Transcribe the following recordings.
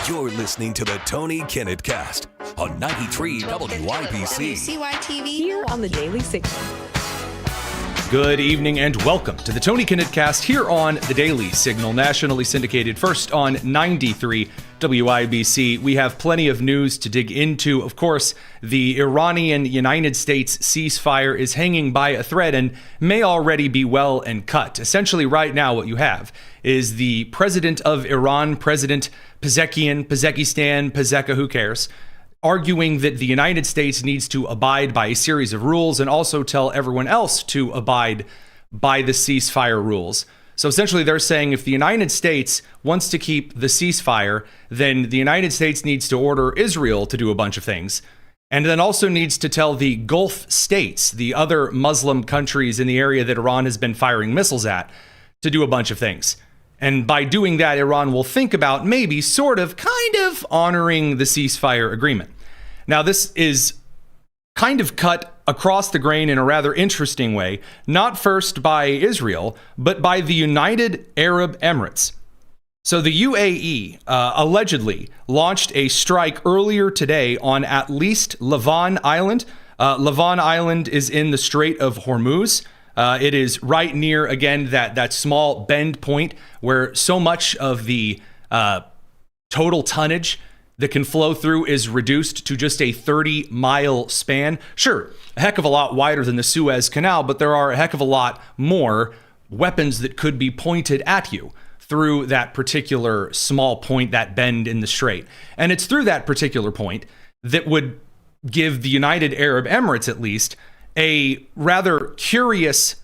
You're listening to the Tony Kinnett Cast on 93 WIBC. WCYTV. Here on the Daily Signal. Good evening and welcome to the Tony Kinnett Cast here on the Daily Signal, nationally syndicated first on 93 WIBC. We have plenty of news to dig into. Of course, the Iranian United States ceasefire is hanging by a thread and may already be well and cut. Essentially, right now, what you have is the president of Iran, President Pezeshkian, who cares, arguing that the United States needs to abide by a series of rules and also tell everyone else to abide by the ceasefire rules. So essentially they're saying if the United States wants to keep the ceasefire, then the United States needs to order Israel to do a bunch of things, and then also needs to tell the Gulf states, the other Muslim countries in the area that Iran has been firing missiles at, to do a bunch of things. And by doing that, Iran will think about maybe kind of honoring the ceasefire agreement. Now, this is kind of cut across the grain in a rather interesting way, not first by Israel, but by the United Arab Emirates. So the UAE allegedly launched a strike earlier today on at least Lavan Island. Lavan Island is in the Strait of Hormuz. It is right near, again, that small bend point where so much of the total tonnage that can flow through is reduced to just a 30-mile span. Sure, a heck of a lot wider than the Suez Canal, but there are a heck of a lot more weapons that could be pointed at you through that particular small point, that bend in the strait. And it's through that particular point that would give the United Arab Emirates, at least, a rather curious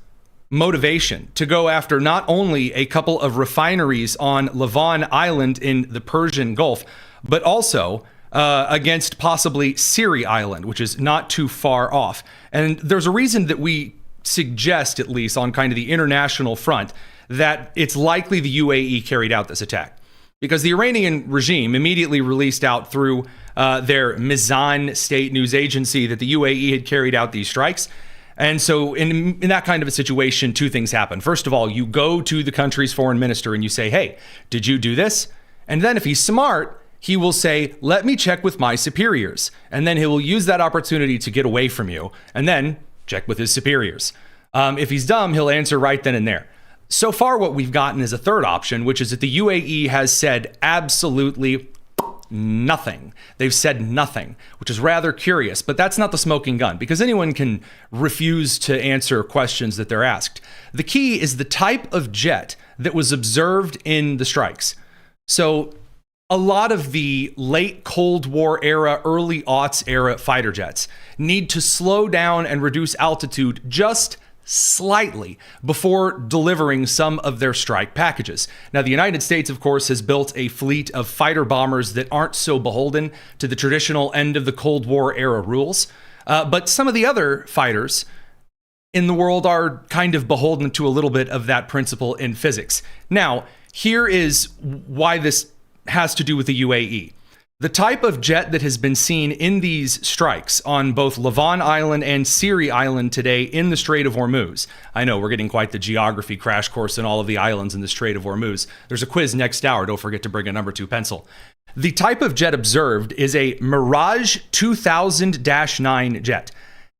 motivation to go after not only a couple of refineries on Lavan Island in the Persian Gulf, but also against possibly Syria Island, which is not too far off. And there's a reason that we suggest, at least on kind of the international front, that it's likely the UAE carried out this attack. Because the Iranian regime immediately released out through their Mizan state news agency that the UAE had carried out these strikes. And so in that kind of a situation, two things happen. First of all, you go to the country's foreign minister and you say, hey, did you do this? And then if he's smart, he will say, let me check with my superiors. And then he will use that opportunity to get away from you and then check with his superiors. If he's dumb, he'll answer right then and there. So far, what we've gotten is a third option, which is that the UAE has said absolutely nothing. They've said nothing, which is rather curious, but that's not the smoking gun because anyone can refuse to answer questions that they're asked. The key is the type of jet that was observed in the strikes. So a lot of the late Cold War era, early aughts era fighter jets need to slow down and reduce altitude just slightly before delivering some of their strike packages. Now, the United States, of course, has built a fleet of fighter bombers that aren't so beholden to the traditional end of the Cold War era rules. But some of the other fighters in the world are kind of beholden to a little bit of that principle in physics. Now, here is why this has to do with the UAE. The type of jet that has been seen in these strikes on both Lavan Island and Syria Island today in the Strait of Hormuz. I know we're getting quite the geography crash course in all of the islands in the Strait of Hormuz. There's a quiz next hour. Don't forget to bring a number 2 pencil. The type of jet observed is a Mirage 2000-9 jet.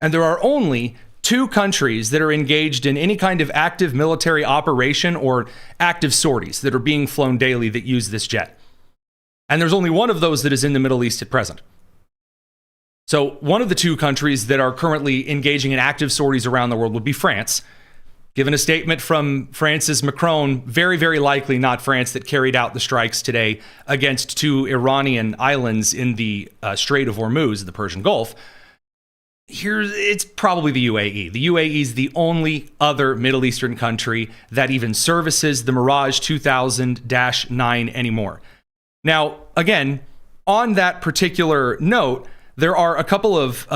And there are only 2 countries that are engaged in any kind of active military operation or active sorties that are being flown daily that use this jet. And there's only one of those that is in the Middle East at present. So one of the 2 countries that are currently engaging in active sorties around the world would be France. Given a statement from France's Macron, very, very likely not France that carried out the strikes today against 2 Iranian islands in the Strait of Hormuz, the Persian Gulf. It's probably the UAE. The UAE is the only other Middle Eastern country that even services the Mirage 2000-9 anymore. Now, again, on that particular note, there are a couple of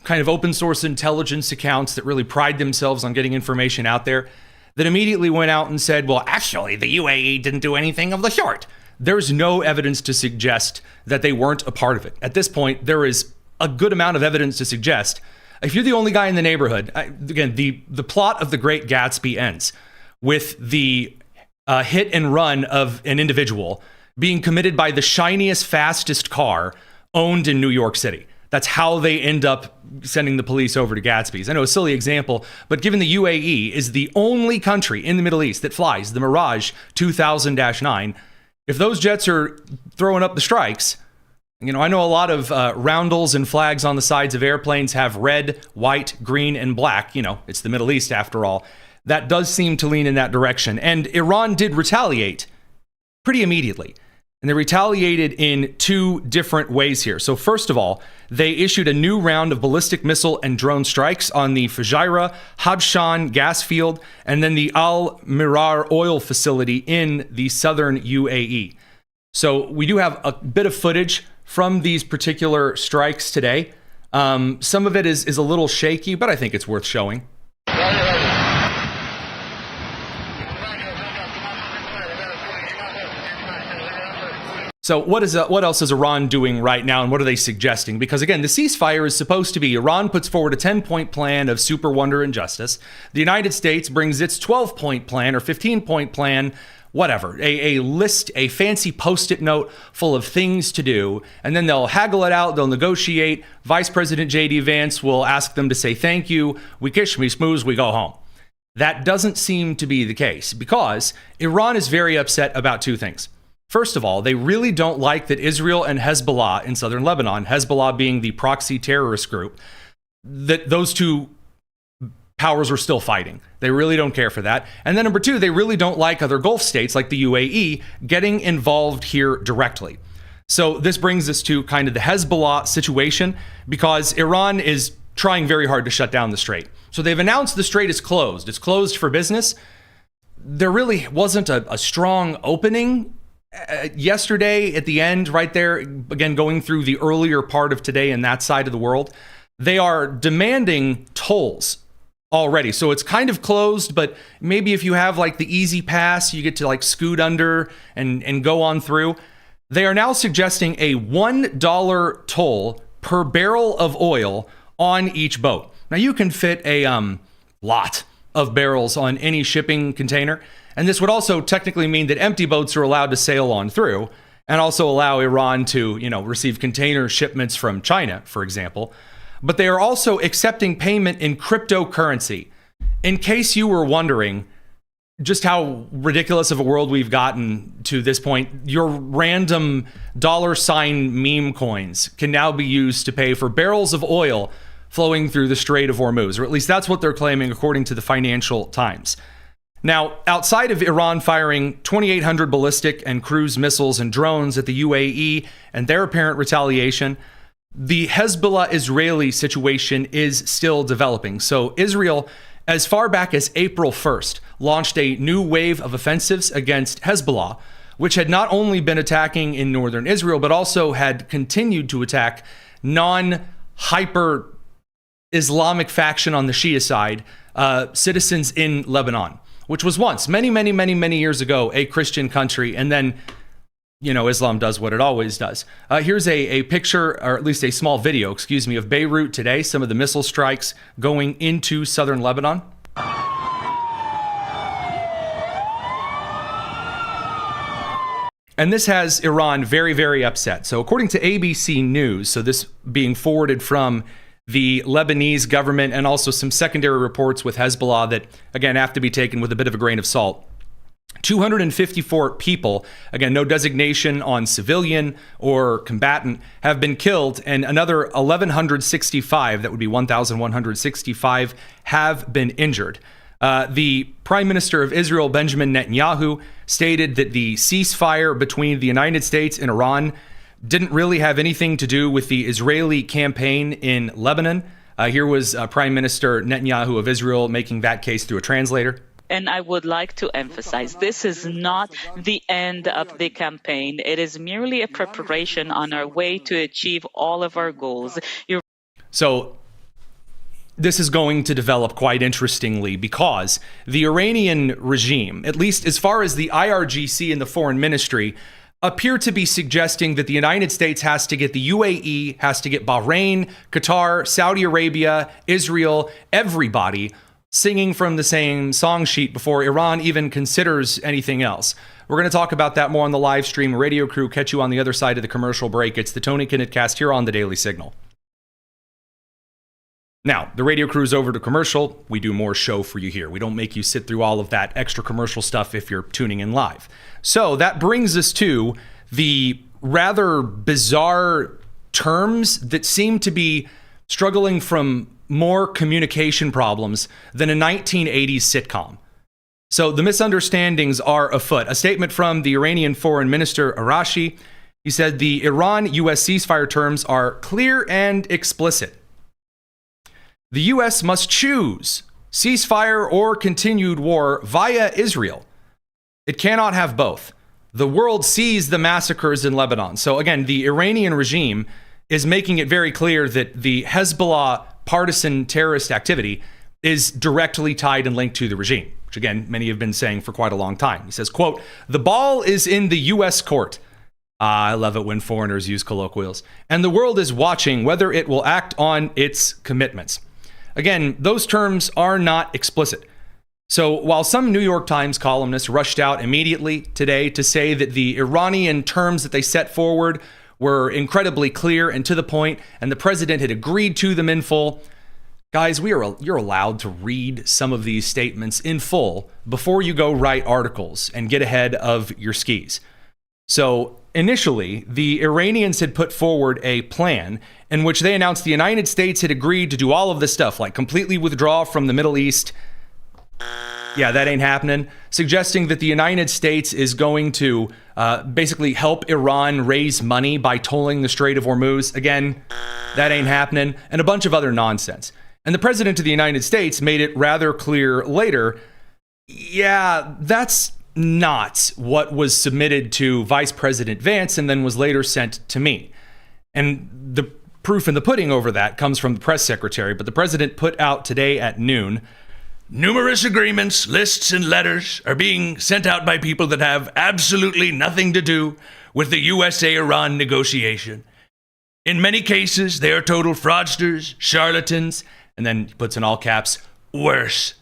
kind of open source intelligence accounts that really pride themselves on getting information out there that immediately went out and said, well, actually, the UAE didn't do anything of the sort. There's no evidence to suggest that they weren't a part of it. At this point, there is a good amount of evidence to suggest if you're the only guy in the neighborhood, again, the plot of The Great Gatsby ends with the hit and run of an individual being committed by the shiniest, fastest car owned in New York City. That's how they end up sending the police over to Gatsby's. I know a silly example, but given the UAE is the only country in the Middle East that flies the Mirage 2000-9, if those jets are throwing up the strikes, I know a lot of roundels and flags on the sides of airplanes have red, white, green, and black. It's the Middle East after all. That does seem to lean in that direction. And Iran did retaliate pretty immediately. And they retaliated in two different ways here. So first of all, they issued a new round of ballistic missile and drone strikes on the Fujairah Habshan gas field and then the Al Mirar oil facility in the southern UAE. So we do have a bit of footage from these particular strikes today. Some of it is a little shaky, but I think it's worth showing. So what else is Iran doing right now, and what are they suggesting? Because again, the ceasefire is supposed to be Iran puts forward a 10-point plan of super wonder and justice. The United States brings its 12-point plan or 15-point plan, whatever, a list, a fancy Post-it note full of things to do, and then they'll haggle it out, they'll negotiate. Vice President JD Vance will ask them to say thank you, we kiss, we smooze, we go home. That doesn't seem to be the case because Iran is very upset about two things. First of all, they really don't like that Israel and Hezbollah in southern Lebanon, Hezbollah being the proxy terrorist group, that those two powers are still fighting. They really don't care for that. And then number two, they really don't like other Gulf states like the UAE getting involved here directly. So this brings us to kind of the Hezbollah situation because Iran is trying very hard to shut down the strait. So they've announced the strait is closed. It's closed for business. There really wasn't a strong opening yesterday at the end right there, again, going through the earlier part of today in that side of the world. They are demanding tolls already. So it's kind of closed, but maybe if you have like the easy pass, you get to like scoot under and go on through. They are now suggesting a $1 toll per barrel of oil on each boat. Now you can fit a lot of barrels on any shipping container. And this would also technically mean that empty boats are allowed to sail on through and also allow Iran to, receive container shipments from China, for example. But they are also accepting payment in cryptocurrency. In case you were wondering just how ridiculous of a world we've gotten to this point, your random $ meme coins can now be used to pay for barrels of oil flowing through the Strait of Hormuz, or at least that's what they're claiming according to the Financial Times. Now, outside of Iran firing 2,800 ballistic and cruise missiles and drones at the UAE and their apparent retaliation, the Hezbollah-Israeli situation is still developing. So Israel, as far back as April 1st, launched a new wave of offensives against Hezbollah, which had not only been attacking in northern Israel, but also had continued to attack non-hyper Islamic faction on the Shia side, citizens in Lebanon, which was once, many years ago, a Christian country. And then, Islam does what it always does. Here's a picture, or at least a small video, of Beirut today, some of the missile strikes going into southern Lebanon. And this has Iran very, very upset. So according to ABC News, so this being forwarded from the Lebanese government and also some secondary reports with Hezbollah that, again, have to be taken with a bit of a grain of salt. 254 people, again, no designation on civilian or combatant, have been killed, and another 1,165, that would be 1,165, have been injured. The Prime Minister of Israel, Benjamin Netanyahu, stated that the ceasefire between the United States and Iran didn't really have anything to do with the Israeli campaign in Lebanon. Here was Prime Minister Netanyahu of Israel making that case through a translator. And I would like to emphasize, this is not the end of the campaign. It is merely a preparation on our way to achieve all of our goals. So this is going to develop quite interestingly because the Iranian regime, at least as far as the IRGC and the foreign ministry, appear to be suggesting that the United States has to get the UAE, has to get Bahrain, Qatar, Saudi Arabia, Israel, everybody singing from the same song sheet before Iran even considers anything else. We're going to talk about that more on the live stream. Radio crew, catch you on the other side of the commercial break. It's the Tony Kinnett Cast here on the Daily Signal. Now, the radio crew's over to commercial. We do more show for you here. We don't make you sit through all of that extra commercial stuff if you're tuning in live. So that brings us to the rather bizarre terms that seem to be struggling from more communication problems than a 1980s sitcom. So the misunderstandings are afoot. A statement from the Iranian Foreign Minister Arashi. He said the Iran-U.S. ceasefire terms are clear and explicit. The U.S. must choose ceasefire or continued war via Israel. It cannot have both. The world sees the massacres in Lebanon. So again, the Iranian regime is making it very clear that the Hezbollah partisan terrorist activity is directly tied and linked to the regime, which again, many have been saying for quite a long time. He says, quote, "The ball is in the U.S. court." I love it when foreigners use colloquials. "And the world is watching whether it will act on its commitments." Again, those terms are not explicit. So while some New York Times columnists rushed out immediately today to say that the Iranian terms that they set forward were incredibly clear and to the point, and the president had agreed to them in full, guys, you're allowed to read some of these statements in full before you go write articles and get ahead of your skis. So initially, the Iranians had put forward a plan in which they announced the United States had agreed to do all of this stuff, like completely withdraw from the Middle East. Yeah, that ain't happening. Suggesting that the United States is going to basically help Iran raise money by tolling the Strait of Hormuz. Again, that ain't happening. And a bunch of other nonsense. And the president of the United States made it rather clear later, yeah, that's not what was submitted to Vice President Vance and then was later sent to me. And the proof in the pudding over that comes from the press secretary, but the president put out today at noon, "Numerous agreements, lists, and letters are being sent out by people that have absolutely nothing to do with the USA-Iran negotiation. In many cases, they are total fraudsters, charlatans," and then he puts in all caps, "worse."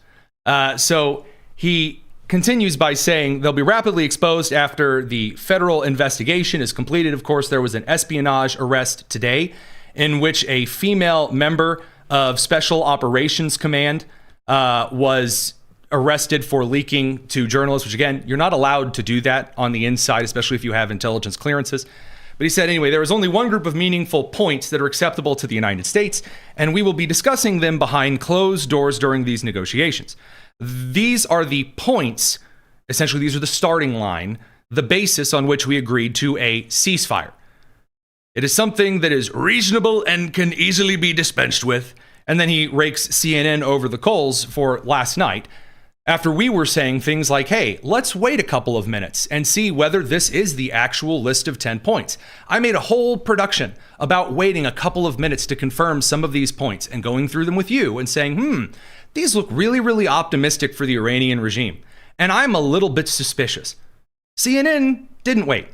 So he continues by saying they'll be rapidly exposed after the federal investigation is completed. Of course, there was an espionage arrest today in which a female member of Special Operations Command was arrested for leaking to journalists, which again, you're not allowed to do that on the inside, especially if you have intelligence clearances. But he said, anyway, there is only one group of meaningful points that are acceptable to the United States, and we will be discussing them behind closed doors during these negotiations. These are the points, essentially these are the starting line, the basis on which we agreed to a ceasefire. It is something that is reasonable and can easily be dispensed with. And then he rakes CNN over the coals for last night, after we were saying things like, hey, let's wait a couple of minutes and see whether this is the actual list of 10 points. I made a whole production about waiting a couple of minutes to confirm some of these points and going through them with you and saying, these look really, really optimistic for the Iranian regime. And I'm a little bit suspicious. CNN didn't wait.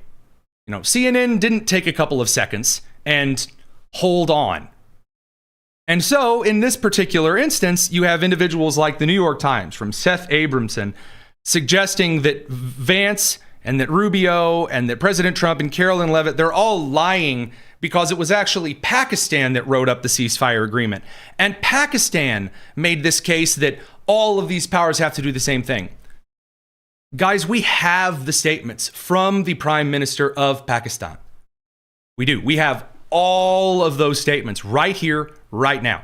CNN didn't take a couple of seconds and hold on. And so, in this particular instance, you have individuals like the New York Times, from Seth Abramson, suggesting that Vance and that Rubio and that President Trump and Carolyn Leavitt, they're all lying because it was actually Pakistan that wrote up the ceasefire agreement. And Pakistan made this case that all of these powers have to do the same thing. Guys, we have the statements from the Prime Minister of Pakistan. We do. We have all of those statements right here, right now.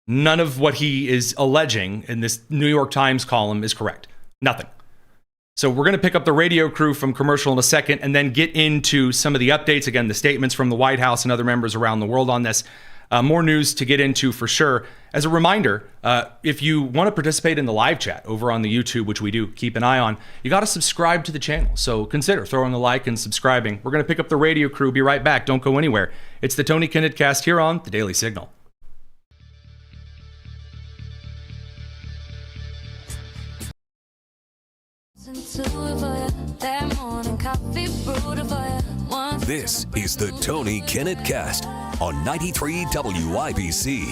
None of what he is alleging in this New York Times column is correct. Nothing. So we're going to pick up the radio crew from commercial in a second and then get into some of the updates. Again, the statements from the White House and other members around the world on this. More news to get into for sure. As a reminder, if you want to participate in the live chat over on the YouTube, which we do keep an eye on, you got to subscribe to the channel. So consider throwing a like and subscribing. We're going to pick up the radio crew. Be right back. Don't go anywhere. It's the Tony Kinnett Cast here on the Daily Signal. This is the Tony Kinnett Cast on 93 WIBC.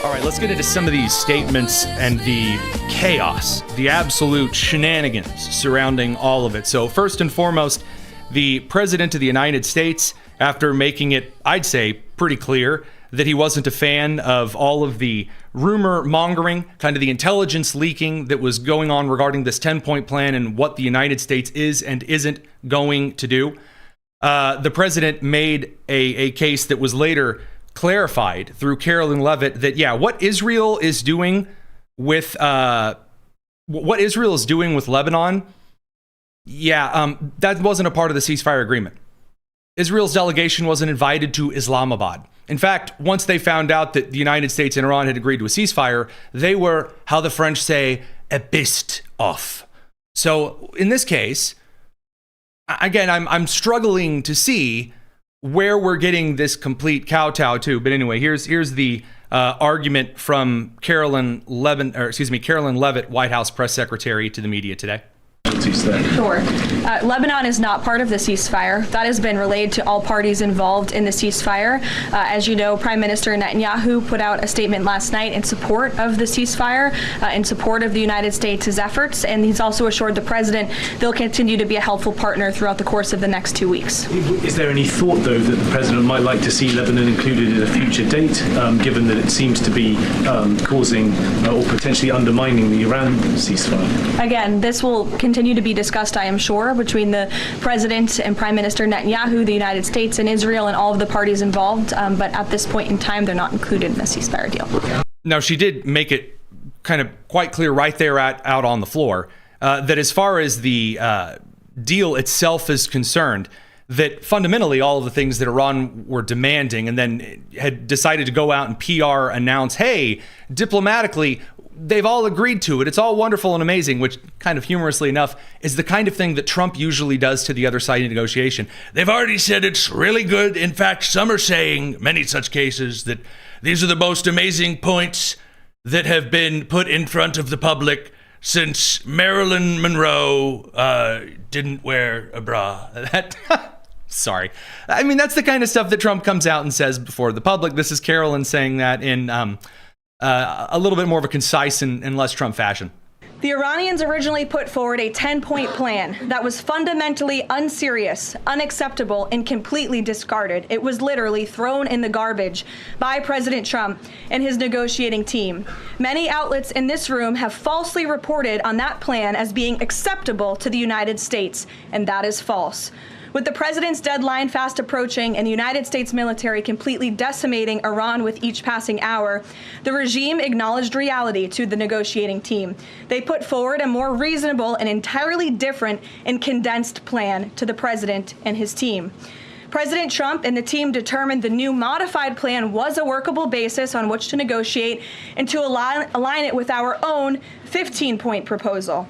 All right, let's get into some of these statements and the chaos, the absolute shenanigans surrounding all of it. So first and foremost, the President of the United States, after making it, I'd say, pretty clear that he wasn't a fan of all of the rumor mongering, kind of the intelligence leaking that was going on regarding this 10-point plan and what the United States is and isn't going to do. The president made a case that was later clarified through Caroline Leavitt that, yeah, what Israel is doing with Lebanon, that wasn't a part of the ceasefire agreement. Israel's delegation wasn't invited to Islamabad. In fact, once they found out that the United States and Iran had agreed to a ceasefire, they were, how the French say, a pissed off. So in this case, again, I'm struggling to see where we're getting this complete kowtow to. But anyway, here's the argument from Caroline Leavitt, White House press secretary, to the media today. Sure. Lebanon is not part of the ceasefire. That has been relayed to all parties involved in the ceasefire. As you know, Prime Minister Netanyahu put out a statement last night in support of the ceasefire, in support of the United States' efforts, and he's also assured the president they'll continue to be a helpful partner throughout the course of the next 2 weeks. Is there any thought, though, that the president might like to see Lebanon included in a future date, given that it seems to be causing or potentially undermining the Iran ceasefire? Again, this will continue to be discussed, I am sure, between the president and Prime Minister Netanyahu, the United States and Israel, and all of the parties involved. But at this point in time, they're not included in the ceasefire deal. Now, she did make it kind of quite clear right there out on the floor that as far as the deal itself is concerned, that fundamentally all of the things that Iran were demanding and then had decided to go out and PR announce, hey, diplomatically, they've all agreed to it. It's all wonderful and amazing, which kind of humorously enough is the kind of thing that Trump usually does to the other side in negotiation. They've already said it's really good. In fact, some are saying, many such cases, that these are the most amazing points that have been put in front of the public since Marilyn Monroe didn't wear a bra. Sorry. I mean, that's the kind of stuff that Trump comes out and says before the public. This is Carolyn saying that in a little bit more of a concise and less Trump fashion. The Iranians originally put forward a 10-point plan that was fundamentally unserious, unacceptable, and completely discarded. It was literally thrown in the garbage by President Trump and his negotiating team. Many outlets in this room have falsely reported on that plan as being acceptable to the United States, and that is false. With the president's deadline fast approaching and the United States military completely decimating Iran with each passing hour, the regime acknowledged reality to the negotiating team. They put forward a more reasonable and entirely different and condensed plan to the president and his team. President Trump and the team determined the new modified plan was a workable basis on which to negotiate and to align it with our own 15-point proposal.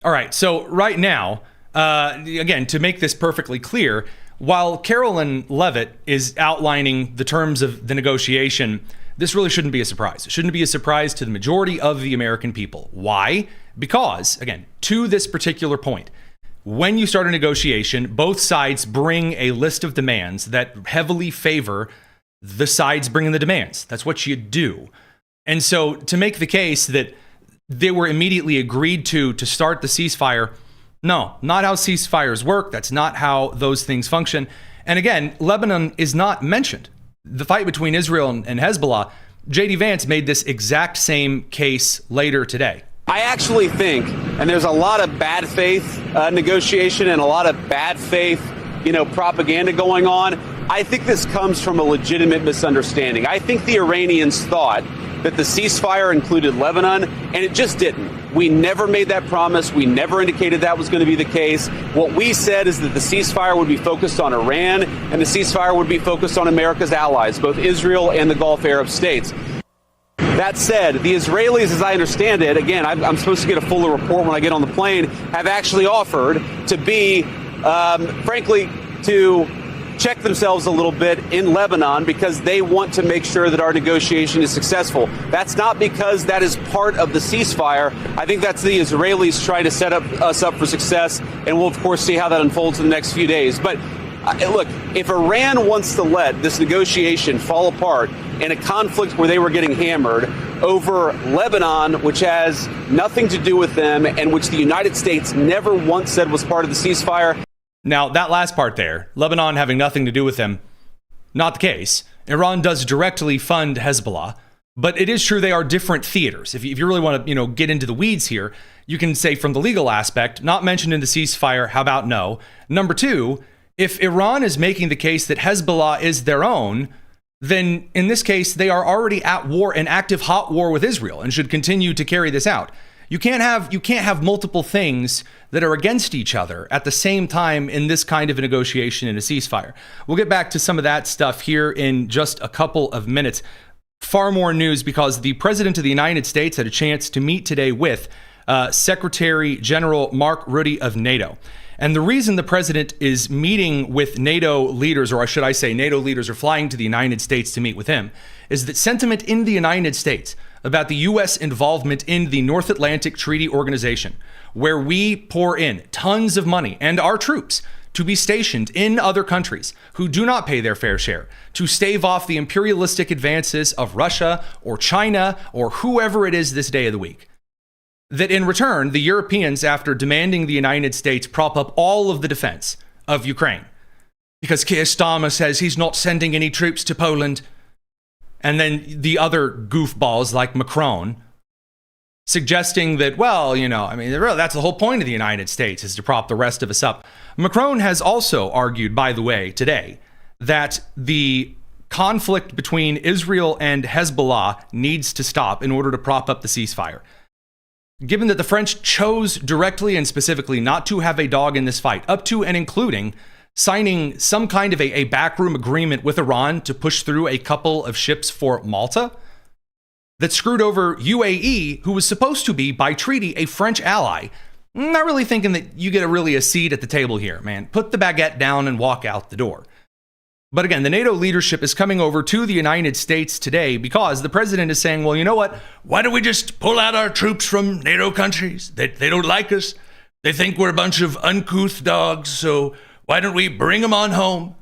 All right, so right now, again, to make this perfectly clear, while Caroline Leavitt is outlining the terms of the negotiation, this really shouldn't be a surprise. It shouldn't be a surprise to the majority of the American people. Why? Because, again, to this particular point, when you start a negotiation, both sides bring a list of demands that heavily favor the sides bringing the demands. That's what you do. And so to make the case that they were immediately agreed to start the ceasefire, no, not how ceasefires work. That's not how those things function. And again, Lebanon is not mentioned. The fight between Israel and Hezbollah, JD Vance made this exact same case later today. I actually think, and there's a lot of bad faith negotiation and a lot of bad faith, propaganda going on. I think this comes from a legitimate misunderstanding. I think the Iranians thought that the ceasefire included Lebanon, and it just didn't. We never made that promise. We never indicated that was going to be the case. What we said is that the ceasefire would be focused on Iran, and the ceasefire would be focused on America's allies, both Israel and the Gulf Arab states. That said, the Israelis, as I understand it, again, I'm supposed to get a fuller report when I get on the plane, have actually offered to be, frankly, to check themselves a little bit in Lebanon because they want to make sure that our negotiation is successful. That's not because that is part of the ceasefire. I think that's the Israelis trying to set us up for success, and we'll, of course, see how that unfolds in the next few days. But look, if Iran wants to let this negotiation fall apart, in a conflict where they were getting hammered over Lebanon, which has nothing to do with them and which the United States never once said was part of the ceasefire. Now, that last part there, Lebanon having nothing to do with them, not the case. Iran does directly fund Hezbollah, but it is true they are different theaters. If you really want to, get into the weeds here, you can say from the legal aspect, not mentioned in the ceasefire, how about no? Number two, if Iran is making the case that Hezbollah is their own, then in this case, they are already at war, an active hot war with Israel, and should continue to carry this out. You can't have multiple things that are against each other at the same time in this kind of a negotiation in a ceasefire. We'll get back to some of that stuff here in just a couple of minutes. Far more news because the President of the United States had a chance to meet today with Secretary General Mark Rutte of NATO. And the reason the president is meeting with NATO leaders, or should I say NATO leaders are flying to the United States to meet with him, is that sentiment in the United States about the U.S. involvement in the North Atlantic Treaty Organization, where we pour in tons of money and our troops to be stationed in other countries who do not pay their fair share, to stave off the imperialistic advances of Russia or China or whoever it is this day of the week. That in return, the Europeans, after demanding the United States prop up all of the defense of Ukraine, because Keir Starmer says he's not sending any troops to Poland, and then the other goofballs like Macron, suggesting that, that's the whole point of the United States, is to prop the rest of us up. Macron has also argued, by the way, today, that the conflict between Israel and Hezbollah needs to stop in order to prop up the ceasefire. Given that the French chose directly and specifically not to have a dog in this fight, up to and including signing some kind of a backroom agreement with Iran to push through a couple of ships for Malta, that screwed over UAE, who was supposed to be, by treaty, a French ally. Not really thinking that you get a seat at the table here, man. Put the baguette down and walk out the door. But again, the NATO leadership is coming over to the United States today because the president is saying, well, you know what? Why don't we just pull out our troops from NATO countries? They don't like us. They think we're a bunch of uncouth dogs, so why don't we bring them on home?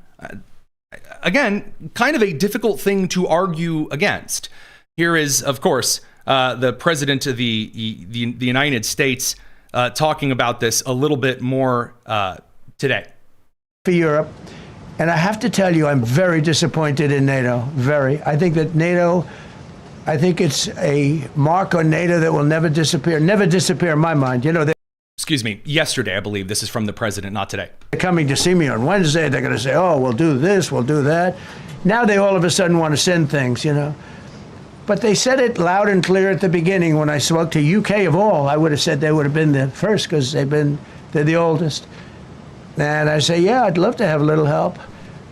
Again, kind of a difficult thing to argue against. Here is, of course, the president of the United States talking about this a little bit more today. For Europe. And I have to tell you, I'm very disappointed in NATO. Very. I think that NATO, it's a mark on NATO that will never disappear in my mind. Excuse me, yesterday, I believe. This is from the president, not today. They're coming to see me on Wednesday. They're going to say, oh, we'll do this, we'll do that. Now they all of a sudden want to send things, But they said it loud and clear at the beginning when I spoke to UK of all. I would have said they would have been the first because they're the oldest. And I say, yeah, I'd love to have a little help.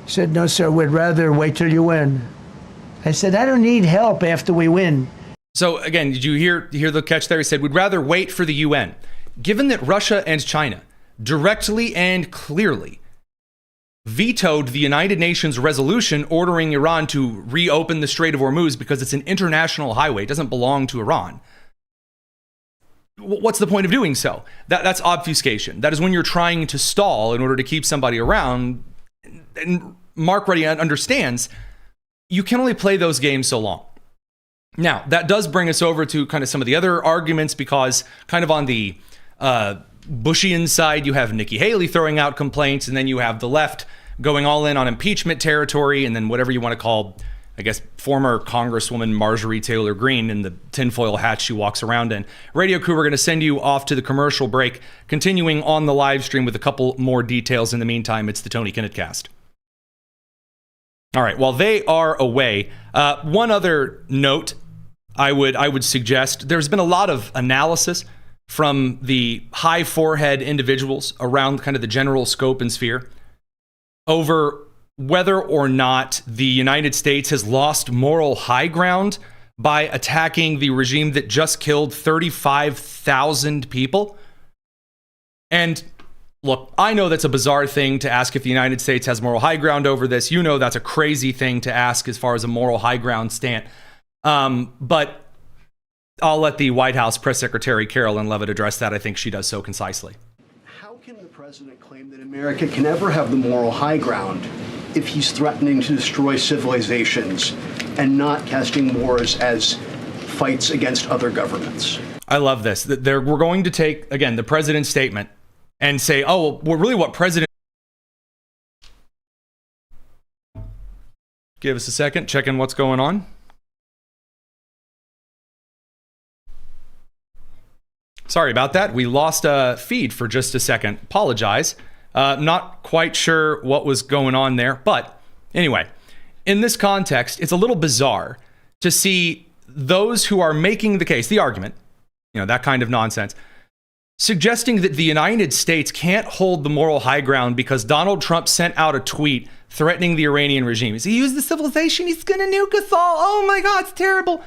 He said, no, sir, we'd rather wait till you win. I said, I don't need help after we win. So again, did you hear the catch there? He said, we'd rather wait for the UN. Given that Russia and China directly and clearly vetoed the United Nations resolution ordering Iran to reopen the Strait of Hormuz because it's an international highway, it doesn't belong to Iran. What's the point of doing so? That's obfuscation. That is when you're trying to stall in order to keep somebody around. And Mark Rutte understands you can only play those games so long. Now, that does bring us over to kind of some of the other arguments because kind of on the Bushian side, you have Nikki Haley throwing out complaints, and then you have the left going all in on impeachment territory, and then whatever you want to call, I guess, former Congresswoman Marjorie Taylor Greene in the tinfoil hat she walks around in. Radio crew, we're going to send you off to the commercial break, continuing on the live stream with a couple more details. In the meantime, it's the Tony Kinnett Cast. All right, while they are away, one other note I would suggest, there's been a lot of analysis from the high forehead individuals around kind of the general scope and sphere over whether or not the United States has lost moral high ground by attacking the regime that just killed 35,000 people. And look, I know that's a bizarre thing to ask if the United States has moral high ground over this. You know that's a crazy thing to ask as far as a moral high ground stand. But I'll let the White House Press Secretary Carolyn Leavitt address that. I think she does so concisely. How can the president claim that America can ever have the moral high ground if he's threatening to destroy civilizations and not casting wars as fights against other governments. I love this. We're going to take, again, the president's statement and say, oh, well, really what president... Give us a second, check in what's going on. Sorry about that. We lost a feed for just a second. Apologize. Not quite sure what was going on there. But anyway, in this context, it's a little bizarre to see those who are making the case, the argument, that kind of nonsense, suggesting that the United States can't hold the moral high ground because Donald Trump sent out a tweet threatening the Iranian regime. He used the civilization. He's going to nuke us all. Oh my God, it's terrible.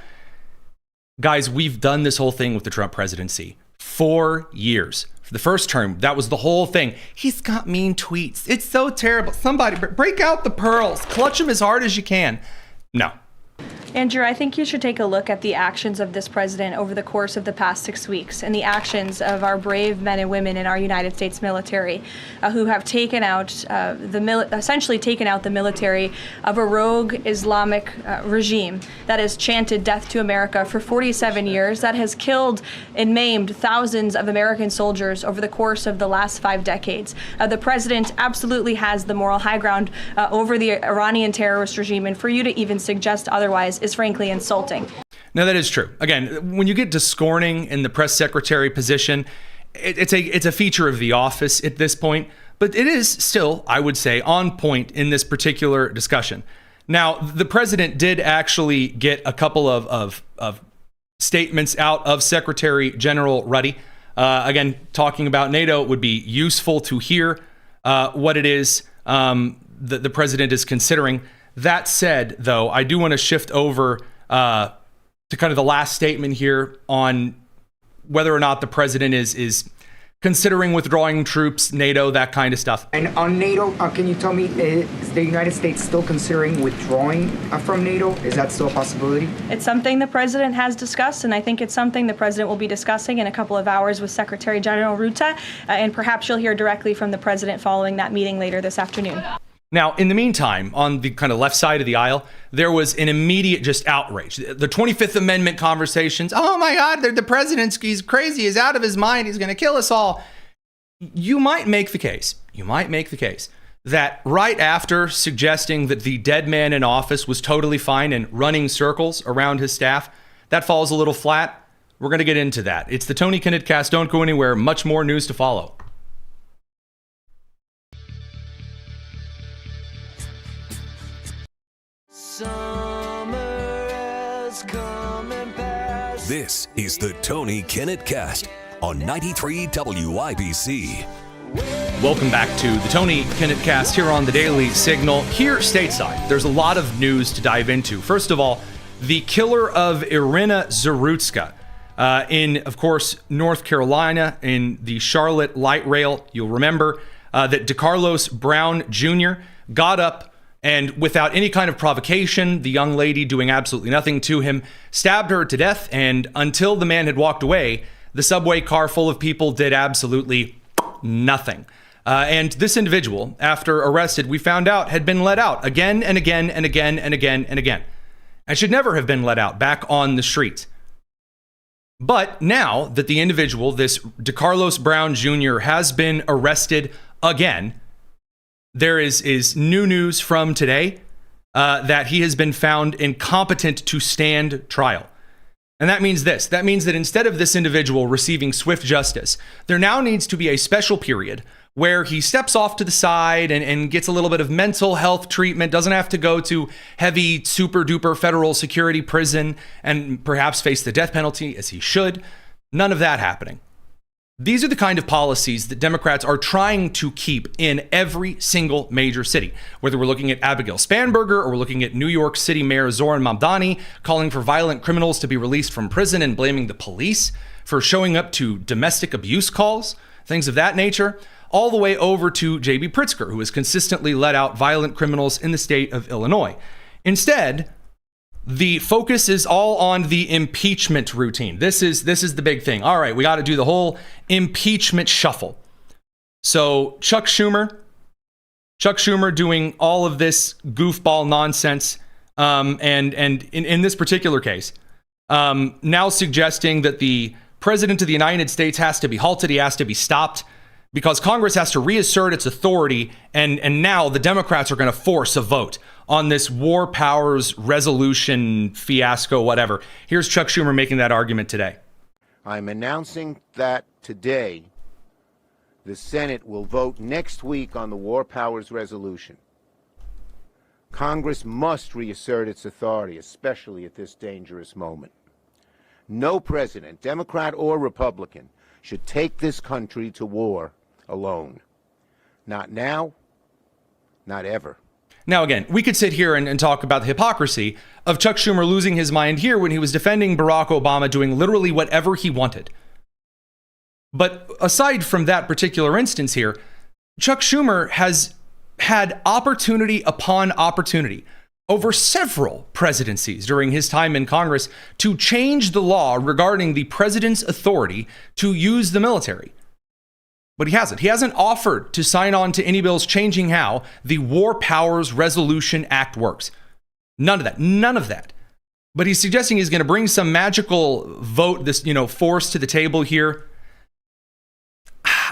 Guys, we've done this whole thing with the Trump presidency. 4 years. For the first term, that was the whole thing. He's got mean tweets. It's so terrible. Somebody break out the pearls. Clutch them as hard as you can. No. Andrew, I think you should take a look at the actions of this president over the course of the past 6 weeks and the actions of our brave men and women in our United States military who have taken out essentially taken out the military of a rogue Islamic regime that has chanted death to America for 47 years, that has killed and maimed thousands of American soldiers over the course of the last 5 decades. The president absolutely has the moral high ground over the Iranian terrorist regime, and for you to even suggest otherwise is frankly insulting. No, that is true. Again, when you get to scorning in the press secretary position, it's a feature of the office at this point, but it is still, I would say, on point in this particular discussion. Now, the president did actually get a couple of statements out of Secretary General Ruddy. Again, talking about NATO, it would be useful to hear what it is the president is considering. That said, though, I do want to shift over to kind of the last statement here on whether or not the president is considering withdrawing troops, NATO, that kind of stuff. And on NATO, can you tell me, is the United States still considering withdrawing from NATO? Is that still a possibility? It's something the president has discussed, and I think it's something the president will be discussing in a couple of hours with Secretary General Ruta, and perhaps you'll hear directly from the president following that meeting later this afternoon. Now, in the meantime, on the kind of left side of the aisle, there was an immediate just outrage. The 25th Amendment conversations. Oh my God, the president's, he's crazy. He's out of his mind. He's going to kill us all. You might make the case that right after suggesting that the dead man in office was totally fine and running circles around his staff, that falls a little flat. We're going to get into that. It's the Tony Kinnett Cast. Don't go anywhere. Much more news to follow. This is the Tony Kinnett Cast on 93 WIBC. Welcome back to the Tony Kinnett Cast here on the Daily Signal. Here stateside, there's a lot of news to dive into. First of all, the killer of Iryna Zarutska in, of course, North Carolina in the Charlotte light rail. You'll remember that DeCarlos Brown Jr. got up and without any kind of provocation, the young lady doing absolutely nothing to him, stabbed her to death. And until the man had walked away, the subway car full of people did absolutely nothing. And this individual, after arrested, we found out had been let out again and again and again and again and again. And should never have been let out back on the streets. But now that the individual, this DeCarlos Brown Jr., has been arrested again, there is new news from today that he has been found incompetent to stand trial. And that means this. That means that instead of this individual receiving swift justice, there now needs to be a special period where he steps off to the side and gets a little bit of mental health treatment, doesn't have to go to heavy, super duper federal security prison and perhaps face the death penalty as he should. None of that happening. These are the kind of policies that Democrats are trying to keep in every single major city. Whether we're looking at Abigail Spanberger or we're looking at New York City Mayor Zoran Mamdani calling for violent criminals to be released from prison and blaming the police for showing up to domestic abuse calls, things of that nature, all the way over to J.B. Pritzker, who has consistently let out violent criminals in the state of Illinois. Instead, the focus is all on the impeachment routine. This is the big thing. All right, we got to do the whole impeachment shuffle. So Chuck Schumer doing all of this goofball nonsense and in this particular case, now suggesting that the President of the United States has to be halted, he has to be stopped, because Congress has to reassert its authority, and now the Democrats are going to force a vote on this war powers resolution fiasco, whatever. Here's Chuck Schumer making that argument today. I'm announcing that today the Senate will vote next week on the war powers resolution. Congress must reassert its authority, especially at this dangerous moment. No president, Democrat or Republican, should take this country to war alone. Not now, not ever. Now, again, we could sit here and talk about the hypocrisy of Chuck Schumer losing his mind here when he was defending Barack Obama doing literally whatever he wanted. But aside from that particular instance here, Chuck Schumer has had opportunity upon opportunity over several presidencies during his time in Congress to change the law regarding the president's authority to use the military. But he hasn't. He hasn't offered to sign on to any bills changing how the War Powers Resolution Act works. None of that. None of that. But he's suggesting he's going to bring some magical vote, this, force to the table here.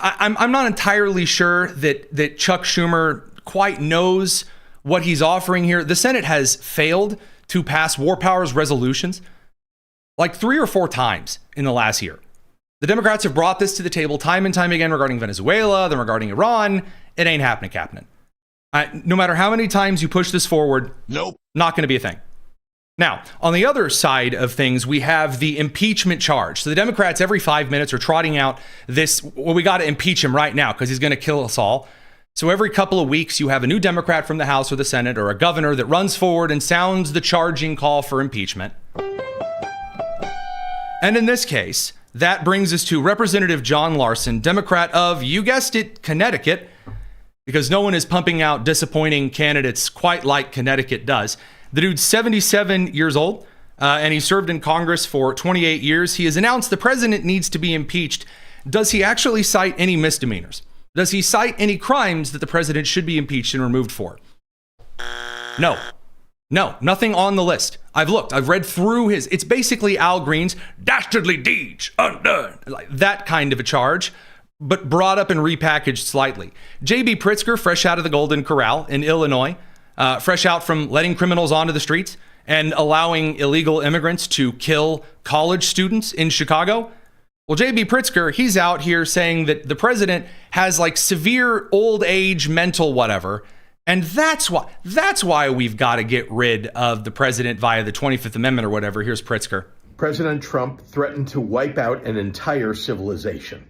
I'm not entirely sure that Chuck Schumer quite knows what he's offering here. The Senate has failed to pass war powers resolutions like 3 or 4 times in the last year. The Democrats have brought this to the table time and time again regarding Venezuela, then regarding Iran. It ain't happening, Captain. No matter how many times you push this forward, nope, not going to be a thing. Now, on the other side of things, we have the impeachment charge. So the Democrats every 5 minutes are trotting out this, well, we got to impeach him right now because he's going to kill us all. So every couple of weeks, you have a new Democrat from the House or the Senate or a governor that runs forward and sounds the charging call for impeachment. And in this case, that brings us to Representative John Larson, Democrat of, you guessed it, Connecticut, because no one is pumping out disappointing candidates quite like Connecticut does. The dude's 77 years old, and he served in Congress for 28 years. He has announced the president needs to be impeached. Does he actually cite any misdemeanors? Does he cite any crimes that the president should be impeached and removed for? No. No, nothing on the list. I've looked. I've read through his. It's basically Al Green's dastardly deeds undone. Like that kind of a charge, but brought up and repackaged slightly. J.B. Pritzker, fresh out of the Golden Corral in Illinois, fresh out from letting criminals onto the streets and allowing illegal immigrants to kill college students in Chicago. Well, J.B. Pritzker, he's out here saying that the president has like severe old age mental whatever. And that's why we've got to get rid of the president via the 25th Amendment or whatever. Here's Pritzker. President Trump threatened to wipe out an entire civilization.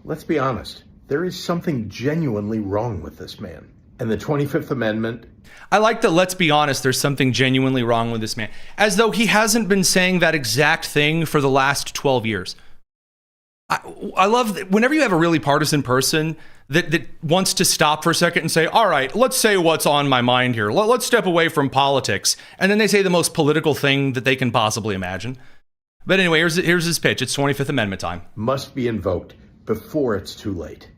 Let's be honest. There is something genuinely wrong with this man. And the 25th Amendment. I like that, let's be honest, there's something genuinely wrong with this man. As though he hasn't been saying that exact thing for the last 12 years. I love that whenever you have a really partisan person that wants to stop for a second and say, all right, let's say what's on my mind here. Let's step away from politics. And then they say the most political thing that they can possibly imagine. But anyway, here's his pitch. It's 25th Amendment time. Must be invoked before it's too late.